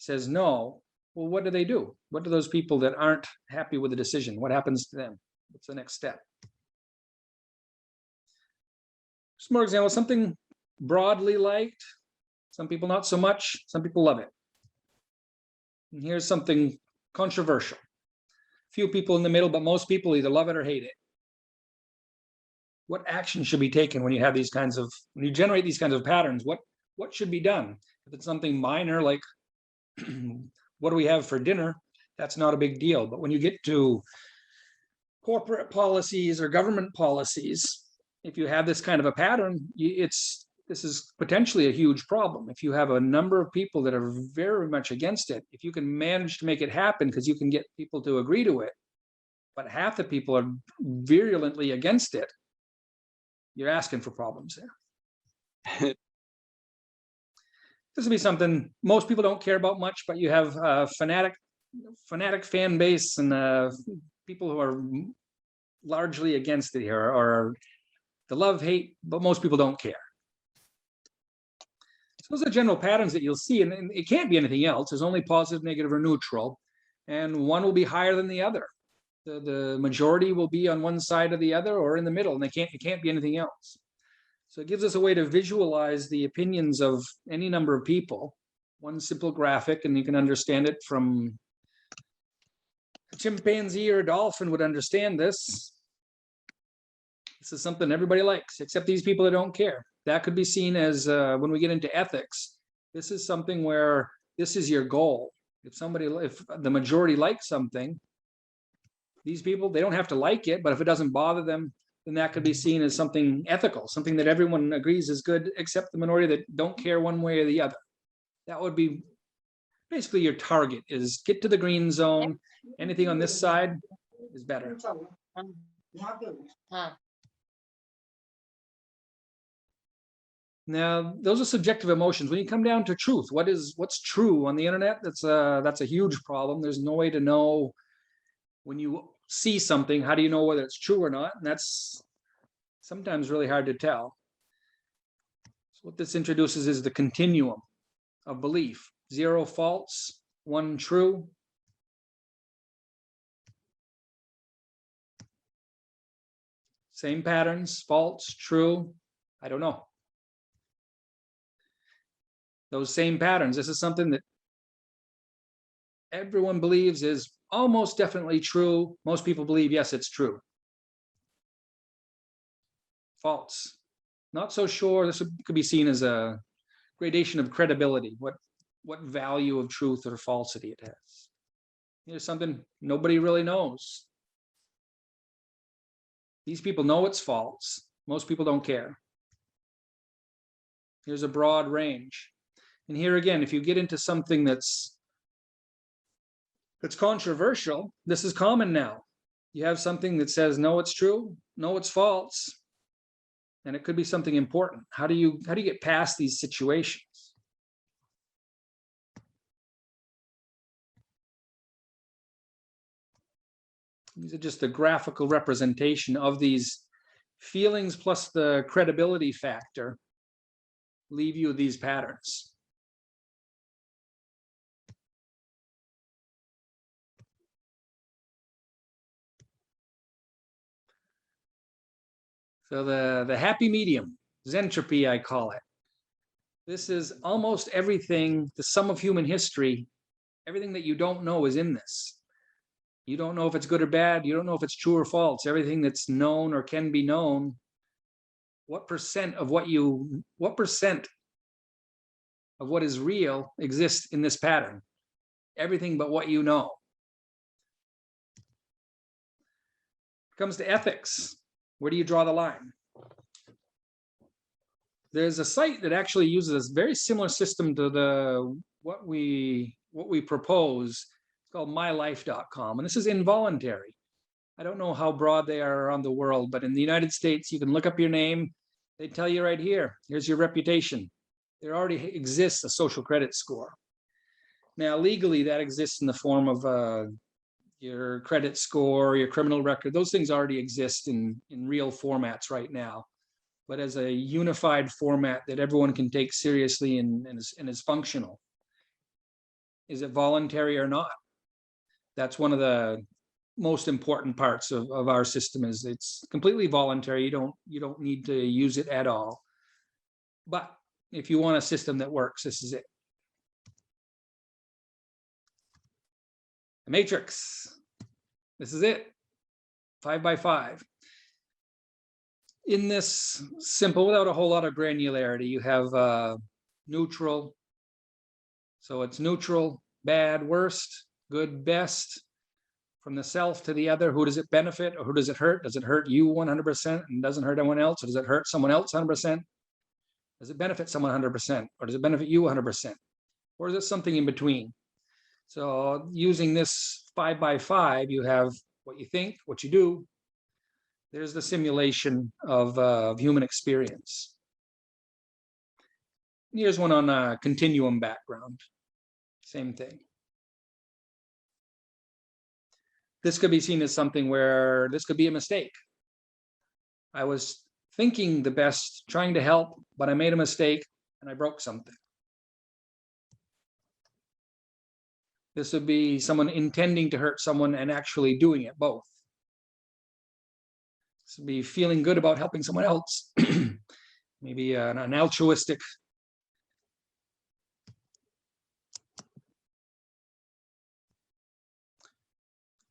says no, well, what do? What do those people that aren't happy with the decision? What happens to them? What's the next step? Just more examples, something broadly liked, some people not so much, some people love it. And here's something controversial. Few people in the middle, but most people either love it or hate it. What action should be taken when you have these kinds of, when you generate these kinds of patterns? What should be done? If it's something minor, like what do we have for dinner? That's not a big deal. But when you get to corporate policies or government policies, if you have this kind of a pattern, this is potentially a huge problem. If you have a number of people that are very much against it, if you can manage to make it happen because you can get people to agree to it, but half the people are virulently against it, you're asking for problems there. This will be something most people don't care about much, but you have a fanatic fan base and people who are largely against it here, or the love, hate, but most people don't care. So those are general patterns that you'll see, and it can't be anything else. There's only positive, negative, or neutral, and one will be higher than the other. The majority will be on one side or the other, or in the middle, and it can't be anything else. So it gives us a way to visualize the opinions of any number of people. One simple graphic, and you can understand it from a chimpanzee or a dolphin would understand this. This is something everybody likes, except these people that don't care. That could be seen as, when we get into ethics, this is something where this is your goal. If the majority likes something, these people, they don't have to like it, but if it doesn't bother them, then that could be seen as something ethical, something that everyone agrees is good, except the minority that don't care one way or the other. That would be basically your target, is get to the green zone. Anything on this side is better. Now, those are subjective emotions. When you come down to truth, what's true on the internet? That's a huge problem. There's no way to know when you see something. How do you know whether it's true or not? And that's sometimes really hard to tell. So what this introduces is the continuum of belief: 0 false, 1 true. Same patterns: false, true, I don't know. Those same patterns. This is something that everyone believes is almost definitely true. Most people believe, yes, it's true. False. Not so sure. This could be seen as a gradation of credibility. What value of truth or falsity it has. Here's something nobody really knows. These people know it's false. Most people don't care. Here's a broad range. And here again, if you get into something that's controversial, this is common now. You have something that says, no, it's true, no, it's false. And it could be something important. How do you get past these situations? These are just the graphical representation of these feelings plus the credibility factor leave you these patterns. So the happy medium, Zentropy, I call it. This is almost everything, the sum of human history. Everything that you don't know is in this. You don't know if it's good or bad. You don't know if it's true or false. Everything that's known or can be known. What percent of what is real exists in this pattern? Everything but what you know. It comes to ethics. Where do you draw the line? There's a site that actually uses a very similar system to what we propose. It's called mylife.com, and this is involuntary. I don't know how broad they are around the world, but in the United States, you can look up your name. They tell you right here, here's your reputation. There already exists a social credit score. Now, legally, that exists in the form of your credit score, your criminal record. Those things already exist in real formats right now. But as a unified format that everyone can take seriously and is functional, Is it voluntary or not? That's one of the most important parts of our system. Is it's completely voluntary. You don't need to use it at all. But if you want a system that works, this is it. The matrix. This is it. 5 by 5. In this simple, without a whole lot of granularity, you have neutral. So it's neutral, bad, worst, good, best. From the self to the other, who does it benefit or who does it hurt? Does it hurt you 100% and doesn't hurt anyone else? Or does it hurt someone else 100%? Does it benefit someone 100%? Or does it benefit you 100%? Or is it something in between? So using this 5 by 5, you have what you think, what you do. There's the simulation of human experience. Here's one on a continuum background. Same thing. This could be seen as something where this could be a mistake. I was thinking the best, trying to help, but I made a mistake and I broke something. This would be someone intending to hurt someone and actually doing it, both. This would be feeling good about helping someone else. Maybe an altruistic.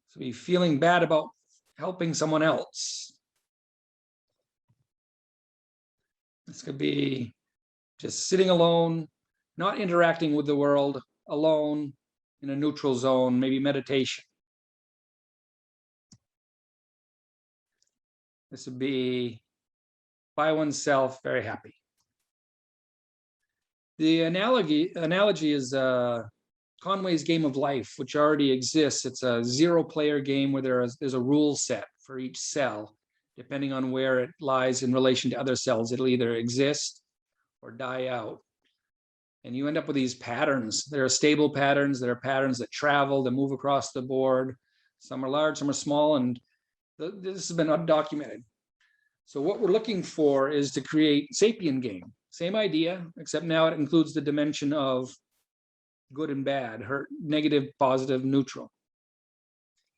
So be feeling bad about helping someone else. This could be just sitting alone, not interacting with the world, alone in a neutral zone, maybe meditation. This would be by oneself, very happy. The analogy is Conway's Game of Life, which already exists. It's a 0-player game where there's a rule set for each cell. Depending on where it lies in relation to other cells, it'll either exist or die out. And you end up with these patterns. There are stable patterns. There are patterns that travel, that move across the board. Some are large, some are small, and this has been undocumented. So what we're looking for is to create sapient game. Same idea, except now it includes the dimension of good and bad, hurt, negative, positive, neutral.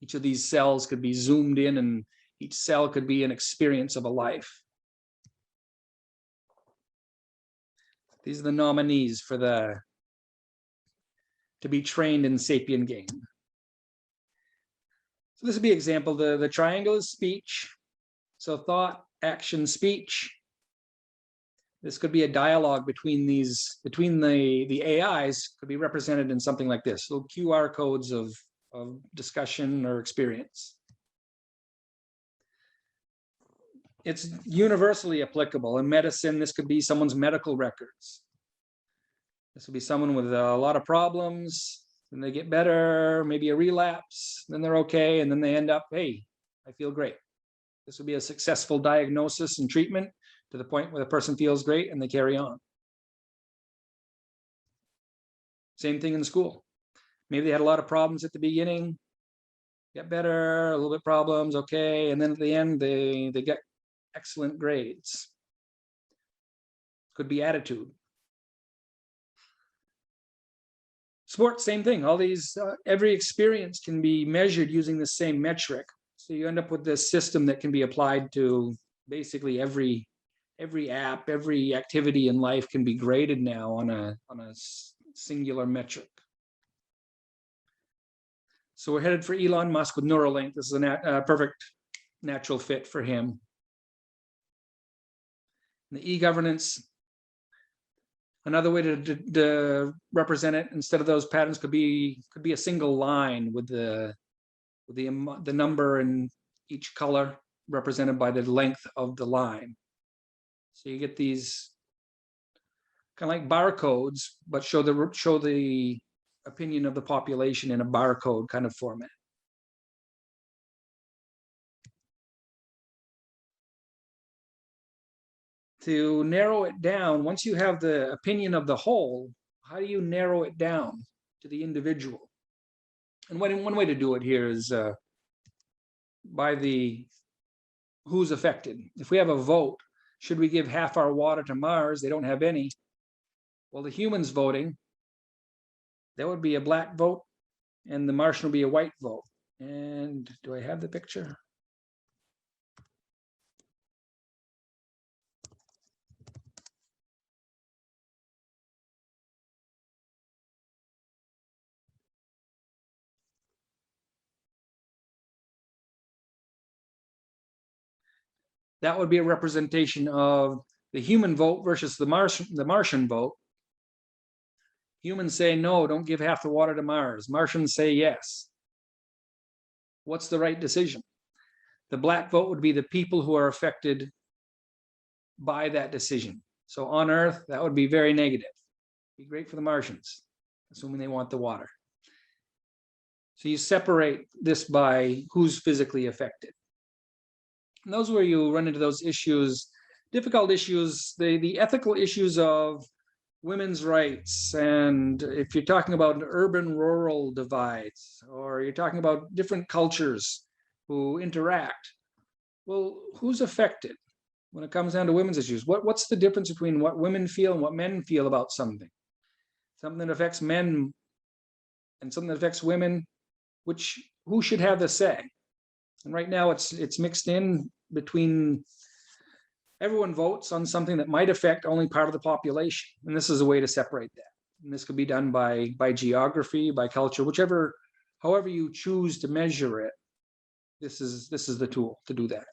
Each of these cells could be zoomed in, and each cell could be an experience of a life. These are the nominees for to be trained in sapient game. So this would be an example. The triangle is speech. So thought, action, speech. This could be a dialogue between the AIs, could be represented in something like this, little QR codes of discussion or experience. It's universally applicable. In medicine, this could be someone's medical records. This would be someone with a lot of problems, and they get better, maybe a relapse, then they're okay, and then they end up, hey, I feel great. This would be a successful diagnosis and treatment to the point where the person feels great and they carry on. Same thing in school. Maybe they had a lot of problems at the beginning, get better, a little bit problems, okay, and then at the end they get excellent grades. Could be attitude. Sports, same thing. All these, every experience can be measured using the same metric. So you end up with this system that can be applied to basically every app, every activity in life can be graded now on a singular metric. So we're headed for Elon Musk with Neuralink. This is a perfect natural fit for him. The e-governance, another way to represent it, instead of those patterns, could be a single line with the number in each color represented by the length of the line. So you get these kind of like barcodes, but show the opinion of the population in a barcode kind of format. To narrow it down, once you have the opinion of the whole, how do you narrow it down to the individual? And one way to do it here is by who's affected. If we have a vote, should we give half our water to Mars? They don't have any. Well, the humans voting, That would be a black vote, and the Martian would be a white vote. And do I have the picture? That would be a representation of the human vote versus the Martian vote. Humans say no, don't give half the water to Mars. Martians say yes. What's the right decision? The black vote would be the people who are affected by that decision. So on Earth, that would be very negative. Be great for the Martians, assuming they want the water. So you separate this by who's physically affected. And those are where you run into those issues, difficult issues, the ethical issues of women's rights. And if you're talking about urban-rural divides, or you're talking about different cultures who interact, well, who's affected when it comes down to women's issues? What's the difference between what women feel and what men feel about something? Something that affects men and something that affects women, who should have the say? And right now it's mixed in between, everyone votes on something that might affect only part of the population. And this is a way to separate that. And this could be done by geography, by culture, however you choose to measure it. This is the tool to do that.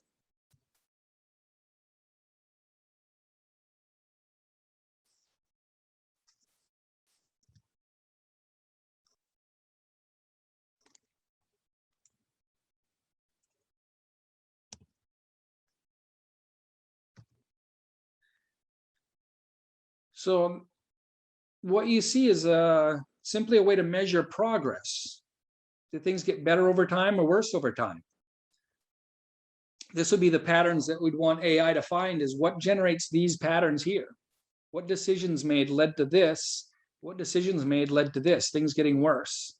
So what you see is simply a way to measure progress. Do things get better over time or worse over time? This would be the patterns that we'd want AI to find, is what generates these patterns here. What decisions made led to this? What decisions made led to this? Things getting worse.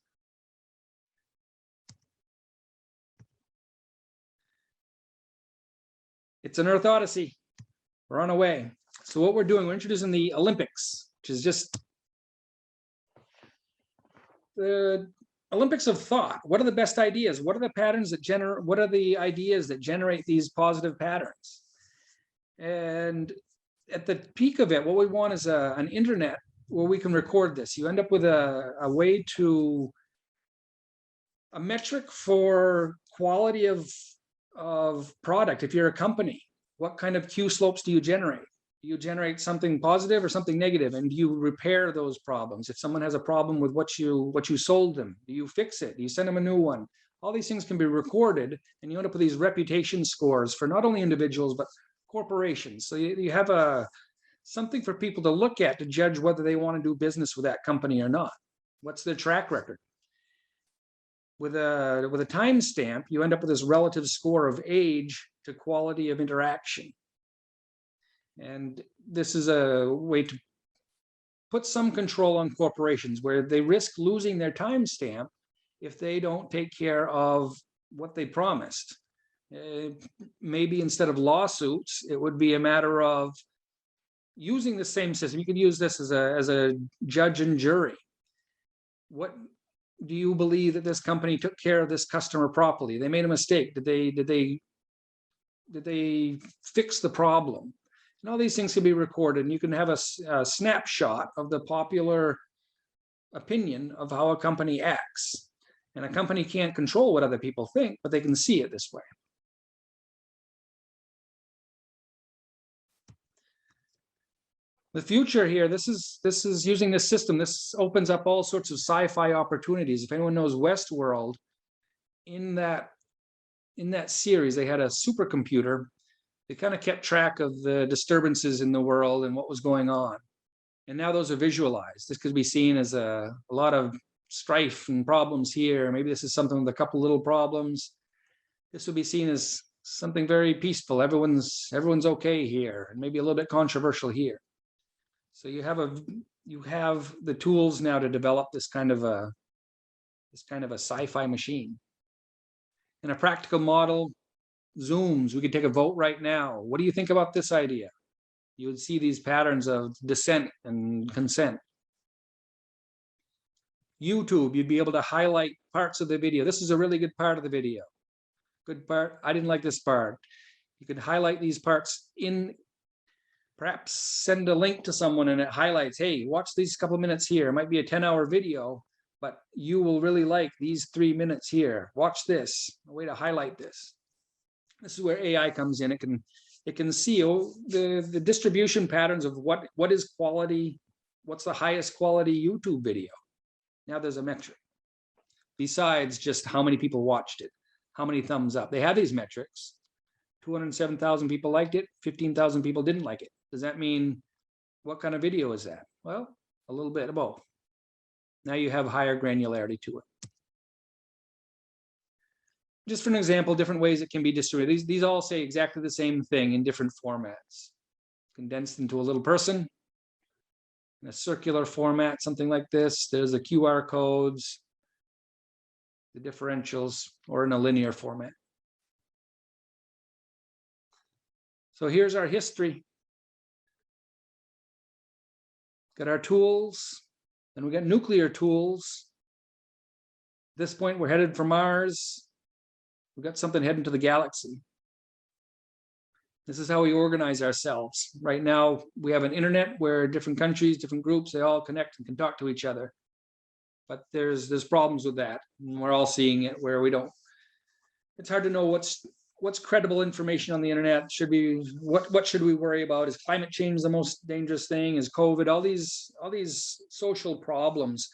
It's an Earth Odyssey. We're on our way. So what we're doing, we're introducing the Olympics, which is just the Olympics of thought. What are the best ideas? What are the patterns that generate, what are the ideas that generate these positive patterns? And at the peak of it, what we want is an internet where we can record this. You end up with a way to, a metric for quality of product. If you're a company, what kind of Q slopes do you generate? Do you generate something positive or something negative? And do you repair those problems? If someone has a problem with what you sold them, do you fix it? Do you send them a new one? All these things can be recorded, and you end up with these reputation scores for not only individuals, but corporations. So you have something for people to look at to judge whether they want to do business with that company or not. What's their track record? With a timestamp, you end up with this relative score of age to quality of interaction. And this is a way to put some control on corporations where they risk losing their timestamp if they don't take care of what they promised. Maybe instead of lawsuits, it would be a matter of using the same system. You could use this as a judge and jury. What do you believe that this company took care of this customer properly? They made a mistake. Did they fix the problem? And all these things can be recorded, and you can have a snapshot of the popular opinion of how a company acts. And a company can't control what other people think, but they can see it this way. The future here, this is using this system. This opens up all sorts of sci-fi opportunities. If anyone knows Westworld, in that series, they had a supercomputer. They kind of kept track of the disturbances in the world and what was going on. And now those are visualized. This could be seen as a lot of strife and problems here. Maybe this is something with a couple little problems. This would be seen as something very peaceful. Everyone's okay here, and maybe a little bit controversial here. So you have the tools now to develop this kind of a sci-fi machine. In a practical model, Zooms, we could take a vote right now. What do you think about this idea? You would see these patterns of dissent and consent. YouTube, you'd be able to highlight parts of the video. This is a really good part of the video. Good part. I didn't like this part. You could highlight these parts in, perhaps send a link to someone and it highlights, hey, watch these couple of minutes here. It might be a 10-hour video, but you will really like these 3 minutes here. Watch this, a way to highlight this. This is where AI comes in. It can see the distribution patterns of what is quality, what's the highest quality YouTube video. Now there's a metric, besides just how many people watched it, how many thumbs up. They have these metrics. 207,000 people liked it, 15,000 people didn't like it. Does that mean, what kind of video is that? Well, a little bit of both. Now you have higher granularity to it. Just for an example, different ways it can be distributed. These all say exactly the same thing in different formats. Condensed into a little person, in a circular format, something like this. There's the QR codes, the differentials, or in a linear format. So here's our history. Got our tools, then we got nuclear tools. At this point, we're headed for Mars. We've got something heading to the galaxy. This is how we organize ourselves. Right now, we have an internet where different countries, different groups, they all connect and can talk to each other. But there's problems with that. And we're all seeing it where we don't, it's hard to know what's credible information on the internet. What should we worry about? Is climate change the most dangerous thing? Is COVID? All these social problems.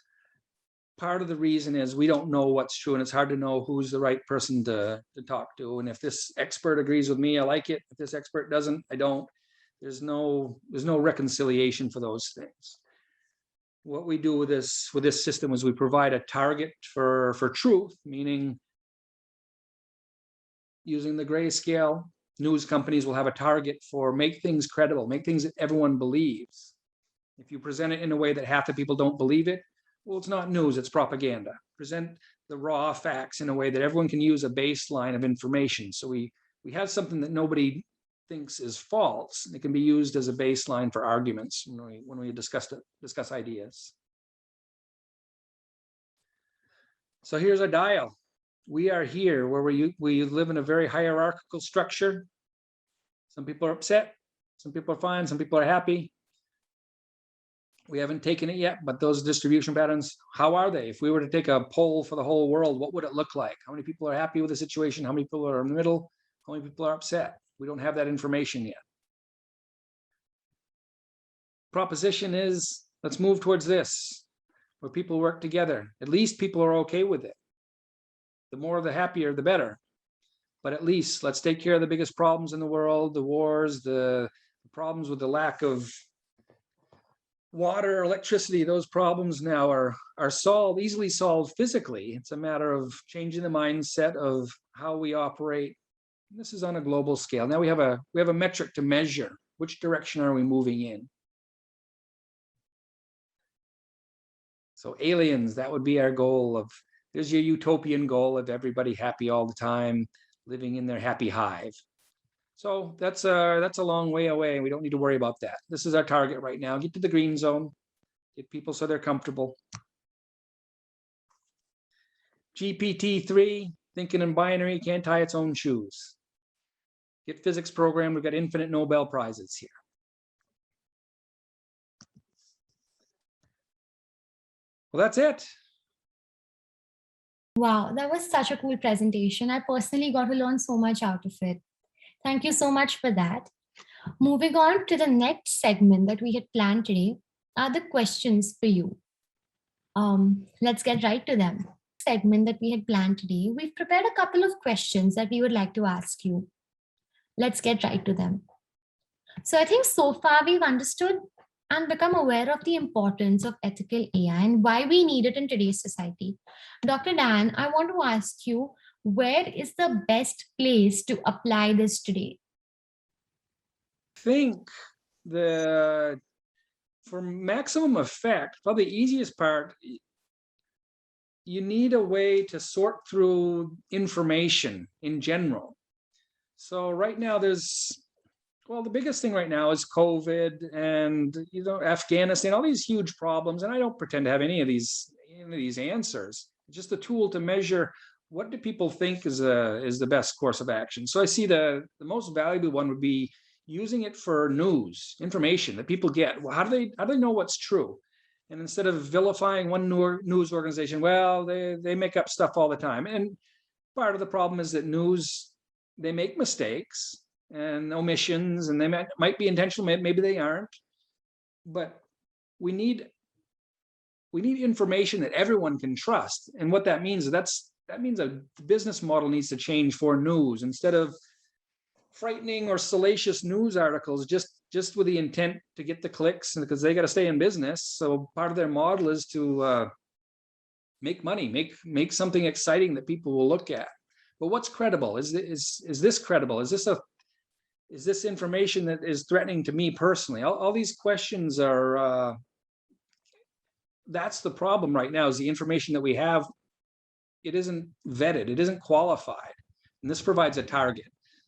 Part of the reason is we don't know what's true, and it's hard to know who's the right person to talk to. And if this expert agrees with me, I like it. If this expert doesn't, I don't. There's no reconciliation for those things. What we do with this system is we provide a target for truth, meaning using the grayscale, news companies will have a target for make things credible, make things that everyone believes. If you present it in a way that half the people don't believe it, well, it's not news, it's propaganda. Present the raw facts in a way that everyone can use a baseline of information. So we have something that nobody thinks is false, and it can be used as a baseline for arguments when we discuss ideas. So here's our dial. We are here where we live in a very hierarchical structure. Some people are upset, some people are fine, some people are happy. We haven't taken it yet, but those distribution patterns, how are they? If we were to take a poll for the whole world, what would it look like? How many people are happy with the situation? How many people are in the middle? How many people are upset? We don't have that information yet. Proposition is, let's move towards this, where people work together. At least people are okay with it. The more, the happier, the better. But at least let's take care of the biggest problems in the world, the wars, the problems with the lack of water, electricity. Those problems now are easily solved physically. It's a matter of changing the mindset of how we operate. And this is on a global scale. Now we have a metric to measure. Which direction are we moving in? So aliens, that would be our goal of, there's your utopian goal of everybody happy all the time, living in their happy hive. So that's a long way away. We don't need to worry about that. This is our target right now. Get to the green zone, get people so they're comfortable. GPT-3, thinking in binary, can't tie its own shoes. Get physics program, we've got infinite Nobel Prizes here. Well, that's it. Wow, that was such a cool presentation. I personally got to learn so much out of it. Thank you so much for that. Moving on to the next segment that we had planned today are the questions for you. Let's get right to them. Segment that we had planned today, we've prepared a couple of questions that we would like to ask you. Let's get right to them. So I think so far we've understood and become aware of the importance of ethical AI and why we need it in today's society. Dr. Dan, I want to ask you, where is the best place to apply this today? I think for maximum effect, probably the easiest part, you need a way to sort through information in general. So right now the biggest thing right now is COVID and Afghanistan, all these huge problems. And I don't pretend to have any of these any of these answers. It's just a tool to measure what do people think is the best course of action. So I see the most valuable one would be using it for news, information that people get. Well, how do they know what's true? And instead of vilifying one news organization, well, they make up stuff all the time. And part of the problem is that news, they make mistakes and omissions, and they might be intentional, maybe they aren't. But we need information that everyone can trust. And what that means is that means a business model needs to change for news. Instead of frightening or salacious news articles just with the intent to get the clicks, because they got to stay in business. So part of their model is to make money, make something exciting that people will look at. But what's credible? Is this credible? Is this information that is threatening to me personally? All these questions are. That's the problem right now, is the information that we have, it isn't vetted, it isn't qualified. And this provides a target.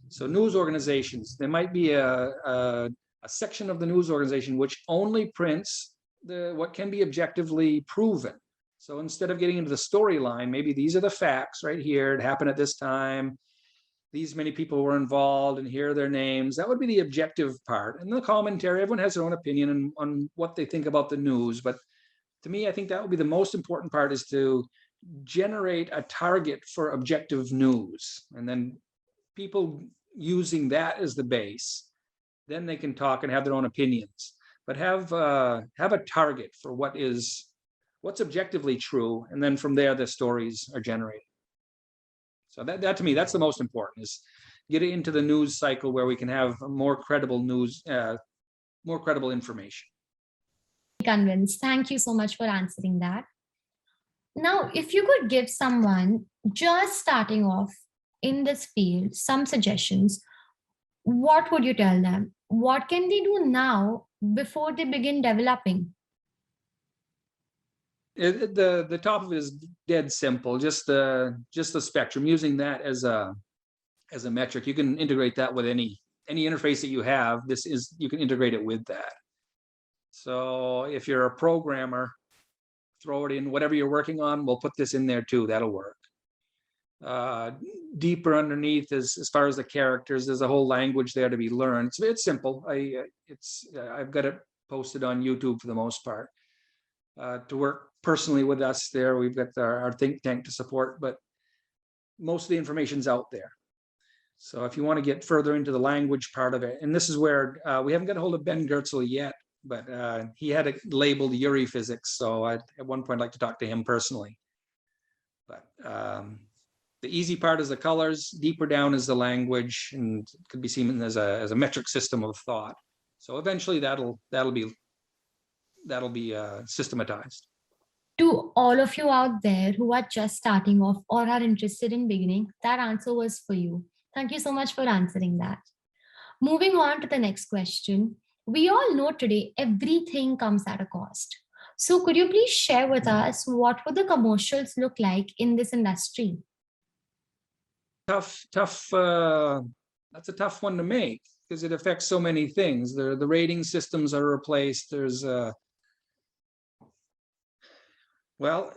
So news organizations, there might be a section of the news organization which only prints what can be objectively proven. So instead of getting into the storyline, maybe these are the facts right here, it happened at this time, these many people were involved, and here are their names. That would be the objective part. And the commentary, everyone has their own opinion on what they think about the news. But to me, I think that would be the most important part, is to generate a target for objective news. And then people using that as the base, then they can talk and have their own opinions. But have a target for what's objectively true, and then from there the stories are generated. So that to me, that's the most important, is get it into the news cycle where we can have more credible news, more credible information. Convinced. Thank you so much for answering that. Now, if you could give someone just starting off in this field some suggestions, what would you tell them? What can they do now before they begin developing? The top of it is dead simple. Just the spectrum. Using that as a metric, you can integrate that with any interface that you have. You can integrate it with that. So if you're a programmer, throw it in. Whatever you're working on, we'll put this in there too. That'll work. Deeper underneath, as far as the characters, there's a whole language there to be learned. It's simple. I've got it posted on YouTube for the most part. To work personally with us there, we've got our think tank to support, but most of the information's out there. So if you want to get further into the language part of it, and this is where we haven't got a hold of Ben Gertzel yet, but he had it labeled Uri physics. So I'd at one point like to talk to him personally. But the easy part is the colors, deeper down is the language, and it could be seen as a metric system of thought. So eventually that'll be systematized. To all of you out there who are just starting off or are interested in beginning, that answer was for you. Thank you so much for answering that. Moving on to the next question. We all know today everything comes at a cost. So could you please share with us what would the commercials look like in this industry? Tough. That's a tough one to make, because it affects so many things. The rating systems are replaced. There's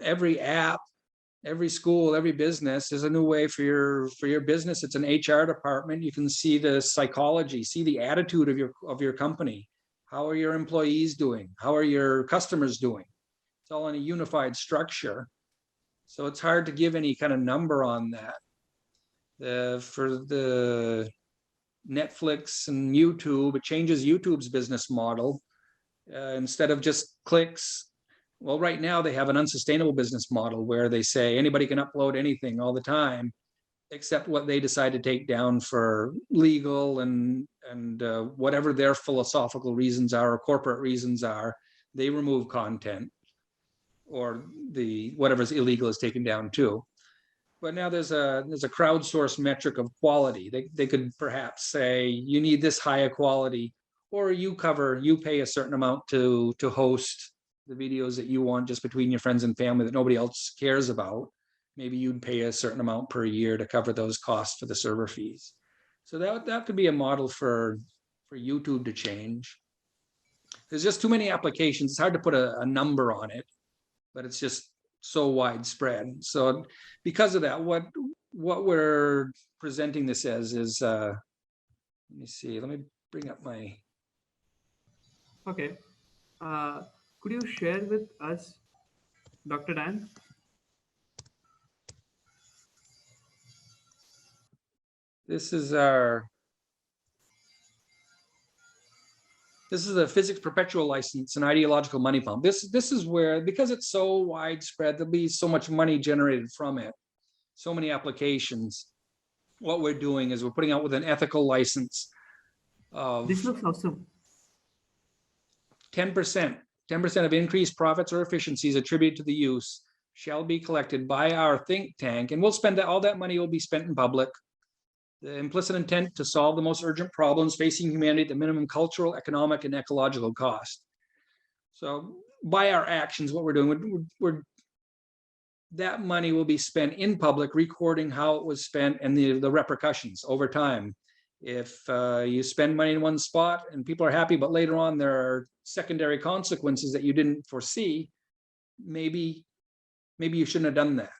every app, every school, every business is a new way for your business. It's an HR department. You can see the psychology, see the attitude of your company. How are your employees doing? How are your customers doing? It's all in a unified structure. So it's hard to give any kind of number on that. For the Netflix and YouTube, it changes YouTube's business model. Instead of just clicks, well, right now they have an unsustainable business model where they say anybody can upload anything all the time, except what they decide to take down for legal and whatever their philosophical reasons are or corporate reasons are. They remove content, or whatever's illegal is taken down too. But now there's a crowdsourced metric of quality. They could perhaps say you need this higher quality, or you pay a certain amount to host the videos that you want just between your friends and family that nobody else cares about. Maybe you'd pay a certain amount per year to cover those costs for the server fees. So that could be a model for YouTube to change. There's just too many applications. It's hard to put a number on it, but it's just so widespread. So because of that, what we're presenting this as is, let me see, let me bring up my, Okay. Could you share with us, Dr. Dan? this is our, this is the physics perpetual license and ideological money pump. This is where, because it's so widespread, there'll be so much money generated from it, so many applications. What we're doing is we're putting out with an ethical license of This looks awesome. 10%. 10% of increased profits or efficiencies attributed to the use shall be collected by our think tank, and we'll spend all that money will be spent in public. The implicit intent to solve the most urgent problems facing humanity at the minimum cultural, economic, and ecological cost. So by our actions, what we're doing, that money will be spent in public, recording how it was spent and the repercussions over time. If you spend money in one spot and people are happy, but later on there are secondary consequences that you didn't foresee, maybe you shouldn't have done that.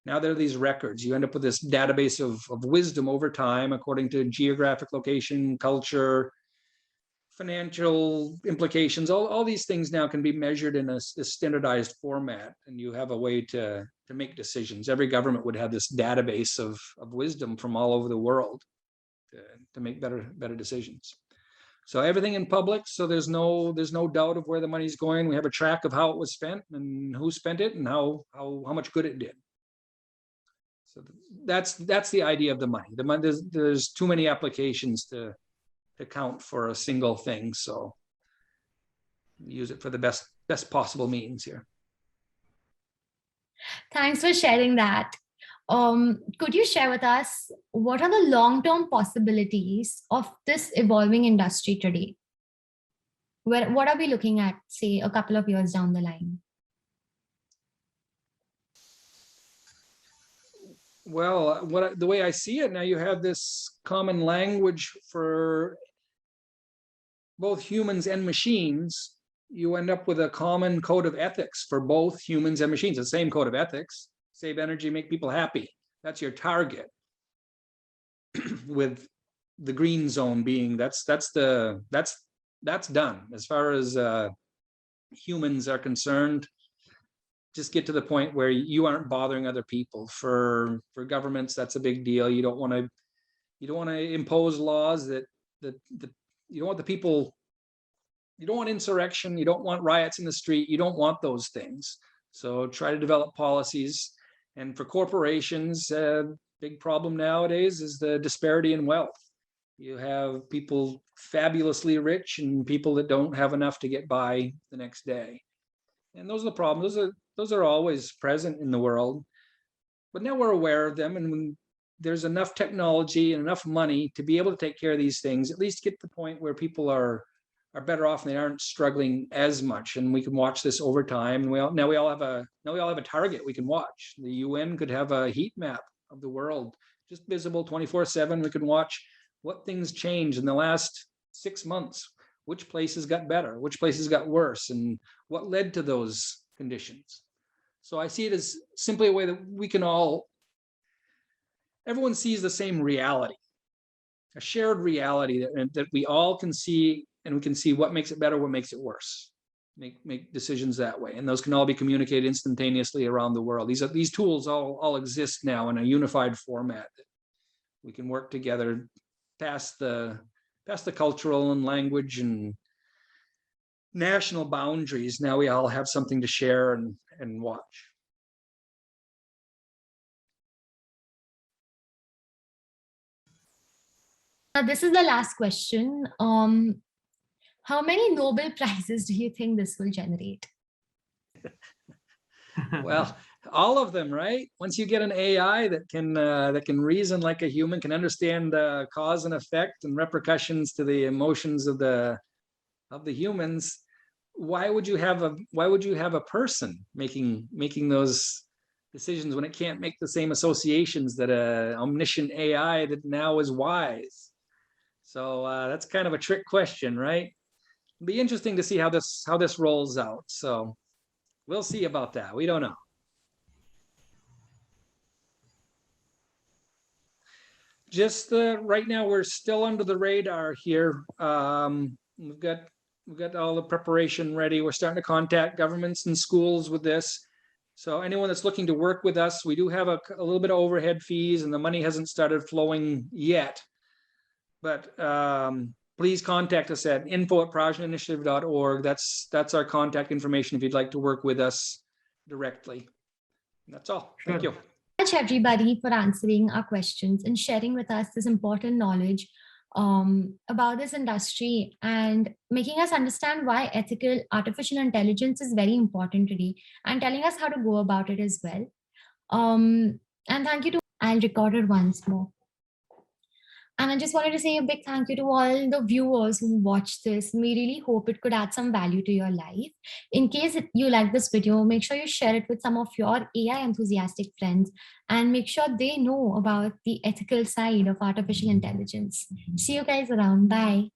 Now there are these records. You end up with this database of wisdom over time, according to geographic location, culture, financial implications. All these things now can be measured in a standardized format, and you have a way to make decisions. Every government would have this database of wisdom from all over the world to make better decisions. So everything in public, so there's no doubt of where the money's going. We have a track of how it was spent and who spent it and how much good it did. So that's the idea of the money. The money, there's too many applications to count for a single thing. So use it for the best possible means here. Thanks for sharing that. Could you share with us what are the long-term possibilities of this evolving industry today? What are we looking at, say, a couple of years down the line? Well, the way I see it now, you have this common language for both humans and machines. You end up with a common code of ethics for both humans and machines. The same code of ethics: save energy, make people happy. That's your target. With the green zone being that's done as far as humans are concerned. Just get to the point where you aren't bothering other people. For governments, that's a big deal. You don't want to impose laws that you don't want the people. You don't want insurrection. You don't want riots in the street. You don't want those things. So try to develop policies. And for corporations, big problem nowadays is the disparity in wealth. You have people fabulously rich and people that don't have enough to get by the next day. And those are the problems. Those are always present in the world. But now we're aware of them, and when there's enough technology and enough money to be able to take care of these things, at least get to the point where people are better off and they aren't struggling as much. And we can watch this over time. And we all have a target we can watch. The UN could have a heat map of the world, just visible 24/7. We can watch what things changed in the last 6 months, which places got better, which places got worse, and what led to those conditions. So I see it as simply a way that we can everyone sees the same reality, a shared reality that we all can see, and we can see what makes it better, what makes it worse. Make decisions that way, and those can all be communicated instantaneously around the world. These tools all exist now in a unified format that we can work together past the cultural and language and national boundaries. Now we all have something to share and watch. This is the last question. How many Nobel Prizes do you think this will generate? Well, all of them, right? Once you get an AI that can reason like a human, can understand cause and effect and repercussions to the emotions of the humans, why would you have a person making those decisions when it can't make the same associations that a omniscient AI that now is wise? So that's kind of a trick question, right? It'll be interesting to see how this rolls out. So we'll see about that. We don't know. just right now we're still under the radar here. We've got all the preparation ready. We're starting to contact governments and schools with this. So anyone that's looking to work with us, we do have a little bit of overhead fees, and the money hasn't started flowing yet. But please contact us at info@projectinitiative.org. That's our contact information if you'd like to work with us directly. And that's all. Thank Sure. you. Much everybody for answering our questions and sharing with us this important knowledge about this industry and making us understand why ethical artificial intelligence is very important today and telling us how to go about it as well. And thank you to, I'll record it once more. And I just wanted to say a big thank you to all the viewers who watched this. We really hope it could add some value to your life. In case you like this video, make sure you share it with some of your AI enthusiastic friends and make sure they know about the ethical side of artificial intelligence. See you guys around. Bye.